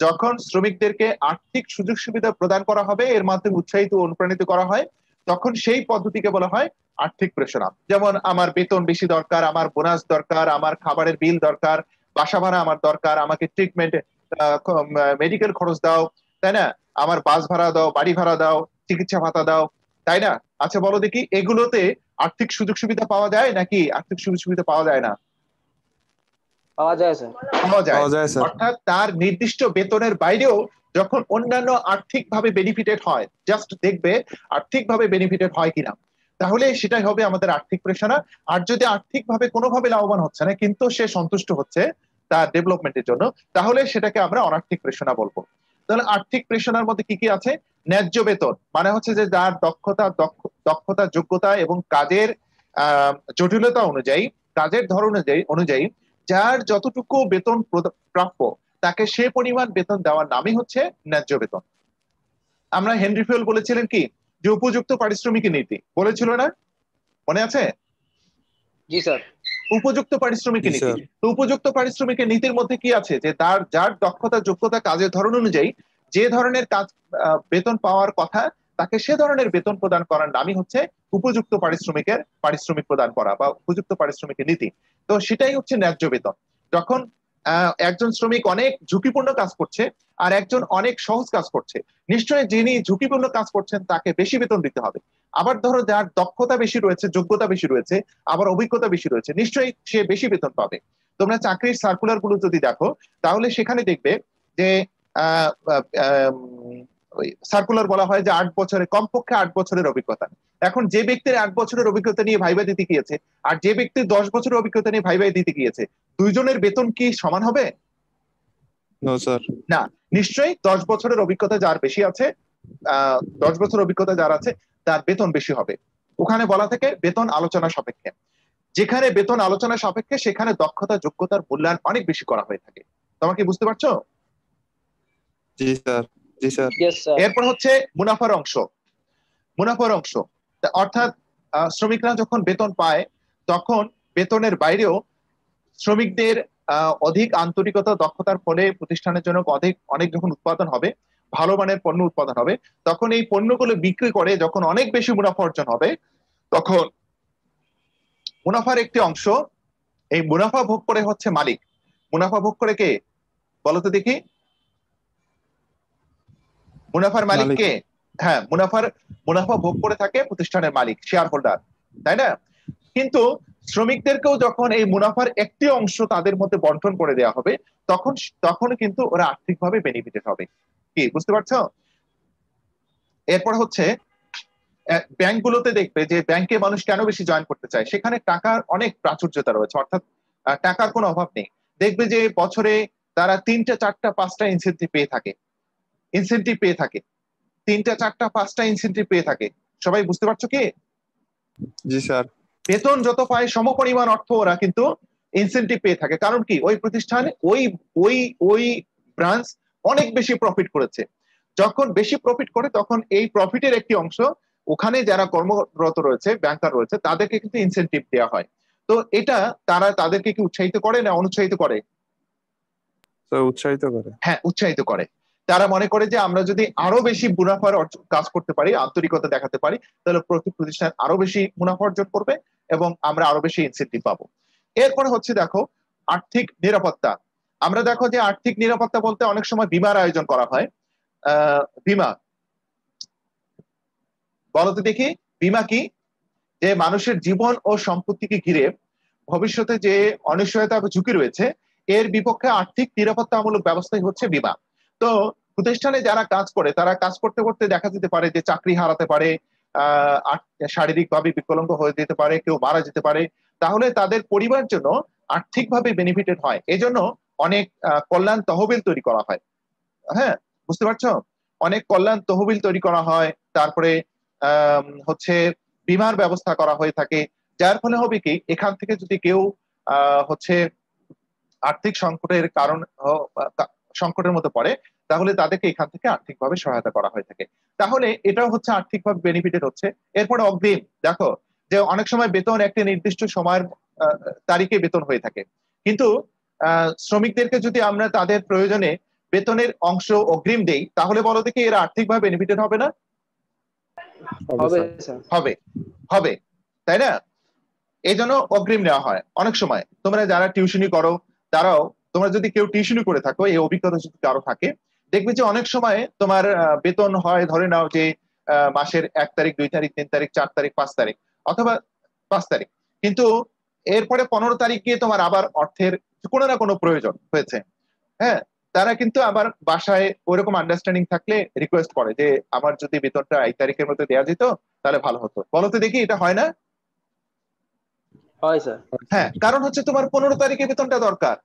যখন শ্রমিকদেরকে আর্থিক সুযোগ সুবিধা প্রদান করা হবে, এর মাধ্যমে উৎসাহিত অনুপ্রাণিত করা হয়, তখন সেই পদ্ধতিকে বলা হয় আর্থিক প্রেষণা। যেমন আমার বেতন বেশি দরকার, আমার বোনাস দরকার, আমার খাবারের বিল দরকার, বাসা ভাড়া আমার দরকার, আমাকে ট্রিটমেন্ট মেডিকেল খরচ দাও, তাই না, আমার বাস ভাড়া দাও, বাড়ি ভাড়া দাও, চিকিৎসা ভাতা দাও, তাই না? আচ্ছা বলো দেখি, এগুলোতে আর্থিক সুযোগ সুবিধা পাওয়া যায় নাকি আর্থিক সুযোগ সুবিধা পাওয়া যায় না? পাওয়া যায় স্যার। পাওয়া যায়। পাওয়া যায় স্যার। অর্থাৎ তার নির্দিষ্ট বেতনের বাইরেও যখন অন্যান্য আর্থিকভাবে বেনিফিটেড হয়, জাস্ট দেখবে আর্থিকভাবে বেনিফিটেড হয় কিনা, তাহলে সেটাই হবে আমাদের আর্থিক প্রেরণা। আর যদি আর্থিকভাবে কোনোভাবে লাভবান হচ্ছে না কিন্তু সে সন্তুষ্ট হচ্ছে তার ডেভেলপমেন্টের জন্য, তাহলে সেটাকে আমরা অনার্থিক প্রেরণা বলবো। তাহলে আর্থিক প্রেরণার মধ্যে কি কি আছে? ন্যায্য বেতন, মানে হচ্ছে যে যার দক্ষতা যোগ্যতা এবং কাজের জটিলতা অনুযায়ী, কাজের ধরন অনুযায়ী যার যতটুকু বেতন প্রাপ্য তাকে সে পরিমাণ বেতন দেওয়ার নামই হচ্ছে ন্যায্য বেতন। আমরা হেনরি ফিওল বলেছিলেন কি যে উপযুক্ত পারিশ্রমিক নীতি, বলেছিল না, মনে আছে? জি স্যার। উপযুক্ত পারিশ্রমিক জি নীতি। স্যার। তো উপযুক্ত পারিশ্রমিক নীতির মধ্যে কি আছে যে তার যার দক্ষতা যোগ্যতা কাজের ধরন অনুযায়ী যে ধরনের কাজ বেতন পাওয়ার কথা তাকে সে ধরনের বেতন প্রদান করার নামই হচ্ছে উপযুক্ত পারিশ্রমিক প্রদান করা বা উপযুক্ত পারিশ্রমিক নীতি। তো সেটাই হচ্ছে ন্যায্য বেতন। যখন একজন শ্রমিক অনেক ঝুঁকিপূর্ণ কাজ করছে আর একজন অনেক সহজ কাজ করছে, নিশ্চয়ই যিনি ঝুঁকিপূর্ণ কাজ করছেন তাকে বেশি বেতন দিতে হবে। আবার ধরো যার দক্ষতা বেশি রয়েছে, যোগ্যতা বেশি রয়েছে, আবার অভিজ্ঞতা বেশি রয়েছে, নিশ্চয়ই সে বেশি বেতন পাবে। তোমরা চাকরির সার্কুলার গুলো যদি দেখো তাহলে সেখানে দেখবে যে সার্কুলার বলা হয় যে 8 বছরে, কমপক্ষে 8 বছরের অভিজ্ঞতা। এখন যে ব্যক্তির 8 বছরের অভিজ্ঞতা নিয়ে ভাইবা দিতে গিয়েছে আর যে ব্যক্তির 10 বছরের অভিজ্ঞতা নিয়ে ভাইবা দিতে গিয়েছে, দুইজনের বেতন কি সমান হবে? No sir. না, নিশ্চয়ই 10 বছরের অভিজ্ঞতা যার বেশি আছে, 10 বছর অভিজ্ঞতা যার আছে তার বেতন বেশি হবে। ওখানে বলা থাকে বেতন আলোচনা সাপেক্ষে। যেখানে বেতন আলোচনা সাপেক্ষে সেখানে দক্ষতা যোগ্যতার মূল্যায়ন অনেক বেশি করা হয়ে থাকে। তোমরা কি বুঝতে পারছো? জি স্যার। জি স্যার। Yes sir. এরপর হচ্ছে মুনাফার অংশ। মুনাফার অংশ অর্থাৎ শ্রমিকরা যখন বেতন পায় তখন বেতনের বাইরেও শ্রমিকদের অধিক আন্তরিকতা দক্ষতার ফলে প্রতিষ্ঠানের জন্য অনেক যখন উৎপাদন হবে, ভালো মানের পণ্য উৎপাদন হবে, তখন এই পণ্যগুলো বিক্রি করে যখন অনেক বেশি মুনাফা অর্জন হবে, তখন মুনাফার একটি অংশ, এই মুনাফা ভোগ করে হচ্ছে মালিক। মুনাফা ভোগ করে কে বলতো দেখি? মুনাফার মালিক মালিক। কে? হ্যাঁ, মুনাফা ভোগ করে থাকে প্রতিষ্ঠানের মালিক, শেয়ার হোল্ডার, তাই না? কিন্তু শ্রমিকদেরকেও যখন এই মুনাফার একটি অংশ তাদের মধ্যে বন্টন করে দেওয়া হবে তখন কিন্তু ওরা আর্থিকভাবে বেনিফিটেড হবে। কি বুঝতে পারছো? এরপর হচ্ছে ব্যাংকগুলোতে দেখবে যে ব্যাংকে মানুষ কেন বেশি জয়েন করতে চায়, সেখানে টাকার অনেক প্রাচুর্যতা রয়েছে, অর্থাৎ টাকার কোনো অভাব নেই। দেখবে যে বছরে তারা 3টা 4টা 5টা ইনসেন্টিভ পেয়ে থাকে, 3টা 4টা 5টা ইনসেন্টিভ পেয়ে থাকে। সবাই বুঝতে পারছো কি? জি স্যার। বেতন যত পায় সমপরিমাণ অর্থ ওরা কিন্তু ইনসেন্টিভ পেয়ে থাকে। কারণ কি? ওই প্রতিষ্ঠান, ওই ওই ওই ব্রাঞ্চ অনেক বেশি প্রফিট করেছে। যখন বেশি প্রফিট করে তখন এই প্রফিটের একটি অংশ ওখানে যারা কর্মরত রয়েছে, ব্যাংকার রয়েছে, তাদেরকে কিন্তু ইনসেন্টিভ দেওয়া হয়। তো এটা তারা তাদেরকে কি উৎসাহিত করে না অনুৎসাহিত করে? স্যার উৎসাহিত করে। হ্যাঁ, উৎসাহিত করে। তারা মনে করে যে আমরা যদি আরো বেশি মুনাফার কাজ করতে পারি, আন্তরিকতা দেখাতে পারি, তাহলে প্রতিষ্ঠান আরো বেশি মুনাফা অর্জন করবে এবং আমরা আরো বেশি ইনসেন্টিভ পাবো। এরপরে হচ্ছে দেখো আর্থিক নিরাপত্তা। আমরা দেখো যে আর্থিক নিরাপত্তা বলতে অনেক সময় বীমার আয়োজন করা হয়। বীমা বলতে দেখি, বীমা কি? যে মানুষের জীবন ও সম্পত্তিকে ঘিরে ভবিষ্যতে যে অনিশ্চয়তা বা ঝুঁকি রয়েছে এর বিপক্ষে আর্থিক নিরাপত্তামূলক ব্যবস্থাই হচ্ছে বীমা। তো প্রতিষ্ঠানে যারা কাজ করে তারা কাজ করতে করতে দেখা যেতে পারে যে চাকরি হারাতে পারে, শারীরিকভাবে বিকলাঙ্গ হয়ে যেতে পারে, কেউ মারা যেতে পারে। তাহলে তাদের পরিবার জন্য আর্থিকভাবে বেনিফিটেড হয়, এজন্য অনেক কল্যাণ তহবিল তৈরি করা হয়। হ্যাঁ, বুঝতে পারছো? অনেক কল্যাণ তহবিল তৈরি করা হয়, তারপরে হচ্ছে বীমার ব্যবস্থা করা হয়ে থাকে। যার ফলে হবে কি, এখান থেকে যদি কেউ হচ্ছে আর্থিক সংকটের সংকটের মধ্যে পড়ে তাহলে তাদেরকে এখান থেকে আর্থিকভাবে সহায়তা করা হয়ে থাকে। তাহলে এটাও হচ্ছে আর্থিকভাবে বেনিফিটেড হচ্ছে। এরপরে অগ্রিম দেখো যে অনেক সময় বেতন একটি নির্দিষ্ট সময়ের তারিখে বেতন হয়ে থাকে, কিন্তু শ্রমিকদেরকে যদি আমরা তাদের প্রয়োজনে বেতনের অংশ অগ্রিম দেই তাহলে বলো দেখি এরা আর্থিকভাবে বেনিফিটেড হবে না? হবে স্যার। হবে, হবে, তাই না? এই জন্য অগ্রিম নেওয়া হয়। অনেক সময় তোমরা যারা টিউশনি করো তারাও তোমরা যদি কেউ টিউশনি করে থাকো, এই অভিজ্ঞতা যদি কারো থাকে, দেখবে যে অনেক সময় তোমার বেতন হয় ধরে নাও যে মাসের 1 তারিখ, 2 তারিখ, 3 তারিখ, 4 তারিখ, 5 তারিখ, অথবা 5 তারিখ, কিন্তু এরপরে 15 তারিখ গিয়ে তোমার আবার অর্থের কোনো না কোনো প্রয়োজন হয়েছে। হ্যাঁ, তারা কিন্তু আবার বাসায় ওইরকম আন্ডারস্ট্যান্ডিং থাকলে রিকোয়েস্ট করে যে আমার যদি বেতনটা এই তারিখের মধ্যে দেওয়া যেত তাহলে ভালো হতো। বলো তো দেখি, এটা হয় না? হয় স্যার। হ্যাঁ, কারণ হচ্ছে তোমার 15 তারিখে বেতনটা দরকার।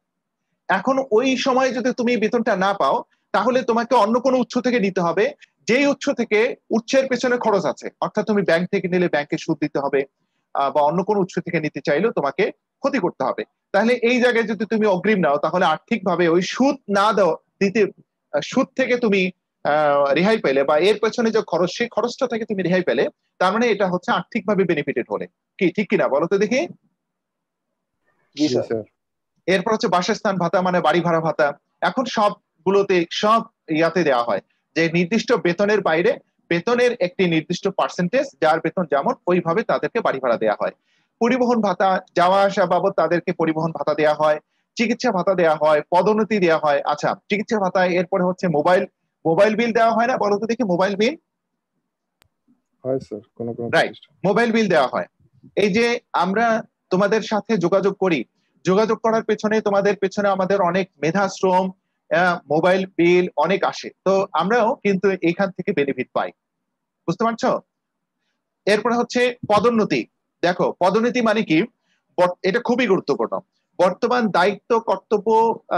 এখন ওই সময় যদি তুমি বেতনটা না পাও, তাহলে তোমাকে অন্য কোনো উৎস থেকে নিতে হবে, যেই উৎস থেকে উৎসের পেছনে খরচ আছে। অর্থাৎ তুমি ব্যাংক থেকে নিলে ব্যাংকে সুদ দিতে হবে, বা অন্য কোনো উৎস থেকে নিতে চাইলেও তোমাকে ক্ষতি করতে হবে। তাহলে এই জায়গায় যদি তুমি অগ্রিম নাও, তাহলে আর্থিকভাবে ওই সুদ না দিতে, সুদ থেকে তুমি রেহাই পেলে, বা এর পেছনে যে খরচ, সেই খরচটা থেকে তুমি রেহাই পেলে, তার মানে এটা হচ্ছে আর্থিকভাবে বেনিফিটেড হলে। কি ঠিক কিনা বলো তো দেখি? জি জি স্যার। স্যার। এরপর হচ্ছে বাসস্থান ভাতা, মানে বাড়ি ভাড়া ভাতা। এখন সবগুলোতে সব ইয়াতে দেওয়া হয় যে নির্দিষ্ট বেতনের বাইরে বেতনের একটি নির্দিষ্ট পার্সেন্টেজ, যার বেতন যেমন ওইভাবে তাদেরকে বাড়ি ভাড়া দেওয়া হয়। পরিবহন ভাতা, যাওয়া আসা বাবদ তাদেরকে পরিবহন ভাতা দেওয়া হয়। চিকিৎসা ভাতা দেওয়া হয়, পদোন্নতি দেওয়া হয়। আচ্ছা, চিকিৎসা ভাতায় এরপরে হচ্ছে মোবাইল মোবাইল বিল দেওয়া হয় না? বলো তো দেখি, মোবাইল বিল। হয় স্যার, কোন কোন রাইট, প্রতিষ্ঠান। মোবাইল বিল দেওয়া হয়। এই যে আমরা তোমাদের সাথে যোগাযোগ করি, যোগাযোগ করার পেছনে তোমাদের পেছনে আমাদের অনেক মেধা শ্রম, মোবাইল বিল অনেক আসে, তো আমরাও কিন্তু এখান থেকে বেনিফিট পাই। বুঝতে পারছো? এরপরে হচ্ছে পদোন্নতি। দেখো, পদোন্নতি মানে কি, এটা খুবই গুরুত্বপূর্ণ। বর্তমান দায়িত্ব কর্তব্য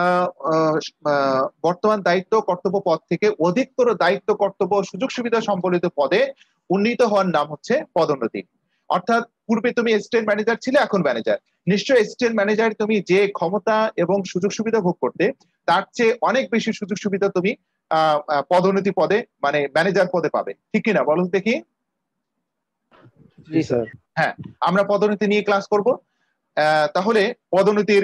আহ, আহ, আহ, বর্তমান দায়িত্ব কর্তব্য পদ থেকে অধিকতর দায়িত্ব কর্তব্য সুযোগ সুবিধা সম্বলিত পদে উন্নীত হওয়ার নাম হচ্ছে পদোন্নতি। অর্থাৎ পূর্বে তুমি অ্যাসিস্ট্যান্ট ম্যানেজার ছিলে, এখন ম্যানেজার। নিশ্চয়ই অ্যাসিস্ট্যান্ট ম্যানেজার তুমি যে ক্ষমতা এবং সুযোগ সুবিধা ভোগ করতে, তার চেয়ে অনেক বেশি সুযোগ সুবিধা তুমি পদোন্নতি পদে, মানে ম্যানেজার পদে পাবে। ঠিক কিনা বলো দেখি? জি জি স্যার। স্যার। হ্যাঁ, আমরা পদোন্নতি নিয়ে ক্লাস করব। তাহলে পদোন্নতির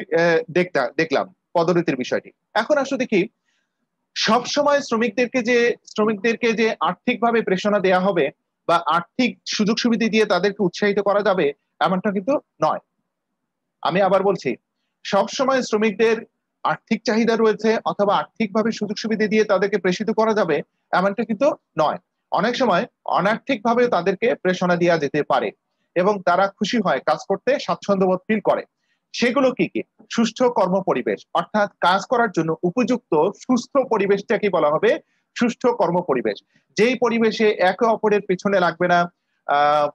দেখলাম পদোন্নতির বিষয়টি। এখন আসলে দেখি, সব সময় শ্রমিকদেরকে যে আর্থিকভাবে প্রেরণা দেয়া হবে বা আর্থিক সুযোগ সুবিধা দিয়ে তাদেরকে উৎসাহিত করা যাবে, এমনটা কিন্তু নয়। আমি আবার বলছি, সব সময় শ্রমিকদের আর্থিক চাহিদা রয়েছে অথবা আর্থিকভাবে সুযোগ সুবিধা দিয়ে তাদেরকে প্রেষিত করা যাবে, এমনটা কিন্তু নয়। অনেক সময় অনার্থিকভাবে তাদেরকে প্রেরণা দেওয়া যেতে পারে এবং তারা খুশি হয়, কাজ করতে স্বাচ্ছন্দ্যবোধ ফিল করে। সেগুলো কি কি? সুষ্ঠু কর্ম পরিবেশ, অর্থাৎ কাজ করার জন্য উপযুক্ত সুস্থ পরিবেশটাকে বলা হবে সুষ্ঠু কর্ম পরিবেশ। যেই পরিবেশে একে অপরের পেছনে লাগবে না,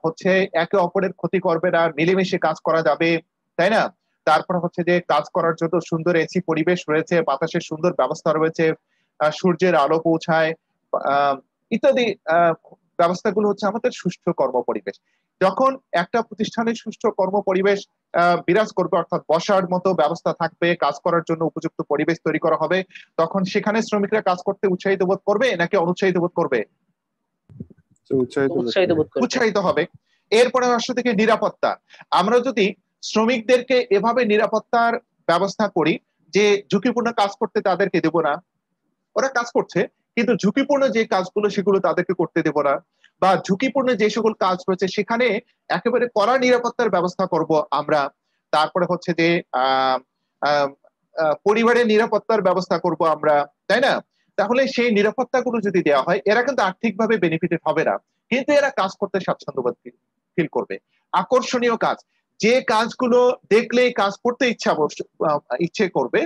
হচ্ছে একে অপরের ক্ষতি করবে না, মিলেমিশে কাজ করা যাবে, তাই না? তারপর হচ্ছে যে কাজ করার জন্য সুন্দর এসি পরিবেশ রয়েছে, বাতাসের সুন্দর ব্যবস্থা রয়েছে, সূর্যের আলো পৌঁছায়, আহ ইত্যাদি ব্যবস্থাগুলো হচ্ছে আমাদের সুষ্ঠু কর্ম পরিবেশ। যখন একটা প্রতিষ্ঠানের সুষ্ঠু কর্ম পরিবেশ বিরাজ করবে, অর্থাৎ বসার মতো ব্যবস্থা থাকবে, কাজ করার জন্য উপযুক্ত পরিবেশ তৈরি করা হবে, তখন সেখানে শ্রমিকরা কাজ করতে উৎসাহিত বোধ করবে নাকি অনুৎসাহিত বোধ করবে? উৎসাহিত বোধ করবে। উৎসাহিত হবে। এরপরে আসলে থেকে নিরাপত্তা। আমরা যদি শ্রমিকদেরকে এভাবে নিরাপত্তার ব্যবস্থা করি যে ঝুঁকিপূর্ণ কাজ করতে তাদেরকে দেব না, ওরা কাজ করছে কিন্তু ঝুঁকিপূর্ণ যে কাজগুলো সেগুলো তাদেরকে করতে দেব না, বা ঝুঁকিপূর্ণ যে সকল কাজ রয়েছে সেখানে একেবারে কড়া নিরাপত্তার ব্যবস্থা করব আমরা। তারপরে হচ্ছে যে আহ আহ পরিবারের নিরাপত্তার ব্যবস্থা করব আমরা, তাই না? তাহলে সেই নিরাপত্তাগুলো যদি দেওয়া হয়, এরা কিন্তু আর্থিকভাবে বেনিফিটেড হবে না, কিন্তু এরা কাজ করতে স্বাচ্ছন্দ্যবোধ ফিল করবে। আকর্ষণীয় কাজ, যে কাজগুলো দেখলেই কাজ করতে ইচ্ছে করবে,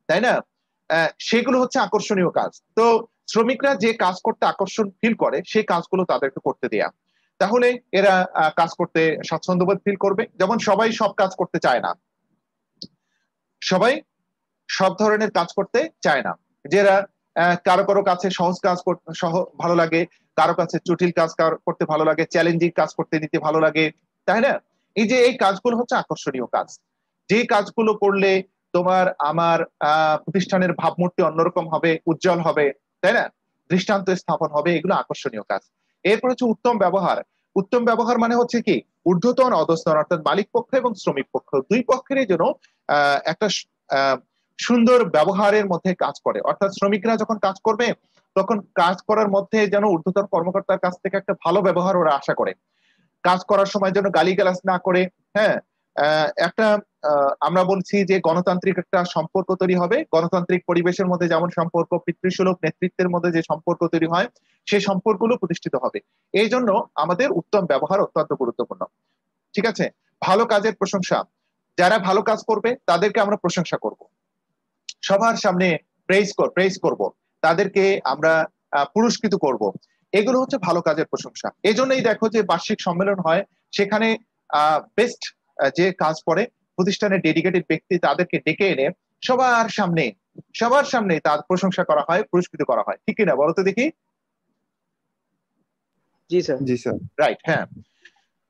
তাই না? সেগুলো হচ্ছে আকর্ষণীয় কাজ। তো শ্রমিকরা যে কাজ করতে আকর্ষণ ফিল করে সেই কাজগুলো তাদেরকে করতে দেয়া, তাহলে এরা কাজ করতে স্বাচ্ছন্দ্যবোধ ফিল করবে। যেমন সবাই সব কাজ করতে চায় না, সবাই সব ধরনের কাজ করতে চায় না। যারা কারো কারো কাছে সহজ কাজ ভালো লাগে, কারো কাছে জটিল কাজ করতে ভালো লাগে, চ্যালেঞ্জিং কাজ করতে নিতে ভালো লাগে, তাই না? এই যে এই কাজগুলো হচ্ছে আকর্ষণীয় কাজ, যে কাজগুলো করলে তোমার আমার প্রতিষ্ঠানের ভাবমূর্তি অন্যরকম হবে, উজ্জ্বল হবে, তাই না? দৃষ্টান্ত স্থাপন হবে, এগুলো আকর্ষণীয় কাজ। এরপর হচ্ছে উত্তম ব্যবহার। উত্তম ব্যবহার মানে হচ্ছে কি, ঊর্ধ্বতন অধস্তন, অর্থাৎ মালিক পক্ষ এবং শ্রমিক পক্ষ দুই পক্ষেরই যেন একটা আহ সুন্দর ব্যবহারের মধ্যে কাজ করে। অর্থাৎ শ্রমিকরা যখন কাজ করবে তখন কাজ করার মধ্যে যেন ঊর্ধ্বতন কর্মকর্তার কাছ থেকে একটা ভালো ব্যবহার ওরা আশা করে। কাজ করার সময় যেন গালিগালাজ না করে, হ্যাঁ, একটা আমরা বলছি যে গণতান্ত্রিক একটা সম্পর্ক তৈরি হবে। গণতান্ত্রিক পরিবেশের মধ্যে যেমন সম্পর্ক, পিতৃসুলভ নেতৃত্বের মধ্যে যে সম্পর্ক তৈরি হয়, সেই সম্পর্কগুলো প্রতিষ্ঠিত হবে। এই জন্য আমাদের উত্তম ব্যবহার অত্যন্ত গুরুত্বপূর্ণ। ঠিক আছে? ভালো কাজের প্রশংসা, যারা ভালো কাজ করবে তাদেরকে আমরা প্রশংসা করব, সবার সামনে প্রেইজ করব, তাদেরকে আমরা পুরস্কৃত করব। এগুলো হচ্ছে ভালো কাজের প্রশংসা। এই জন্যই দেখো যে বার্ষিক সম্মেলন হয়, সেখানে বেস্ট যে কাজ করে প্রতিষ্ঠানের ডেডিকেটেড ব্যক্তি তাদেরকে ডেকে এনে সবার সামনে তার প্রশংসা করা হয়, পুরস্কৃত করা হয়। ঠিক কিনা বলো তো দেখি? জি স্যার। জি স্যার। রাইট, হ্যাঁ।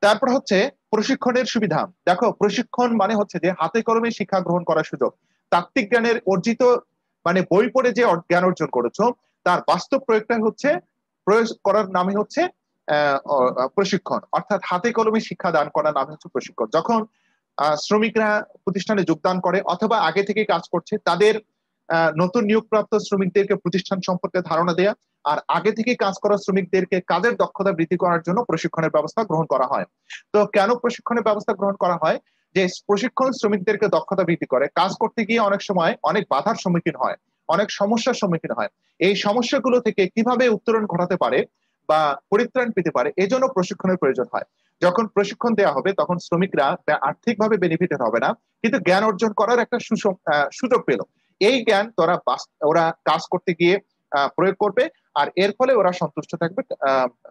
তারপর হচ্ছে প্রশিক্ষণের সুবিধা। দেখো, প্রশিক্ষণ মানে হচ্ছে যে হাতে কলমে শিক্ষা গ্রহণ করার সুযোগ। তাত্ত্বিক জ্ঞানের অর্জিত মানে বই পড়ে যে জ্ঞান অর্জন করেছো, তার বাস্তব প্রয়োগ করার নামই হচ্ছে প্রশিক্ষণ। অর্থাৎ হাতে কলমে শিক্ষা দান করার নাম হচ্ছে প্রশিক্ষণ। যখন শ্রমিকরা প্রতিষ্ঠানে যোগদান করে অথবা আগে থেকে কাজ করছে, তাদের নতুন নিয়োগপ্রাপ্ত শ্রমিকদেরকে প্রতিষ্ঠান সম্পর্কে ধারণা দেয়া আর আগে থেকে কাজ করা শ্রমিকদেরকে কাজের দক্ষতা বৃদ্ধি করার জন্য প্রশিক্ষণের ব্যবস্থা গ্রহণ করা হয়। তো কেন প্রশিক্ষণের ব্যবস্থা গ্রহণ করা হয়? যে প্রশিক্ষণ শ্রমিকদেরকে দক্ষতা বৃদ্ধি করে। কাজ করতে গিয়ে অনেক সময় অনেক বাধার সম্মুখীন হয়, অনেক সমস্যার সম্মুখীীন হয়। এই সমস্যাগুলো থেকে কিভাবে উত্তরণ ঘটাতে পারে বা পরিত্রাণ পেতে পারে, এজন্য প্রশিক্ষণের প্রয়োজন হয়। যখন প্রশিক্ষণ দেওয়া হবে তখন শ্রমিকরা আর্থিকভাবে বেনিফিটেড হবে না, কিন্তু জ্ঞান অর্জন করার একটা সুযোগ পেল। এই জ্ঞান ওরা কাজ করতে গিয়ে প্রয়োগ করবে, আর এর ফলে ওরা সন্তুষ্ট থাকবে,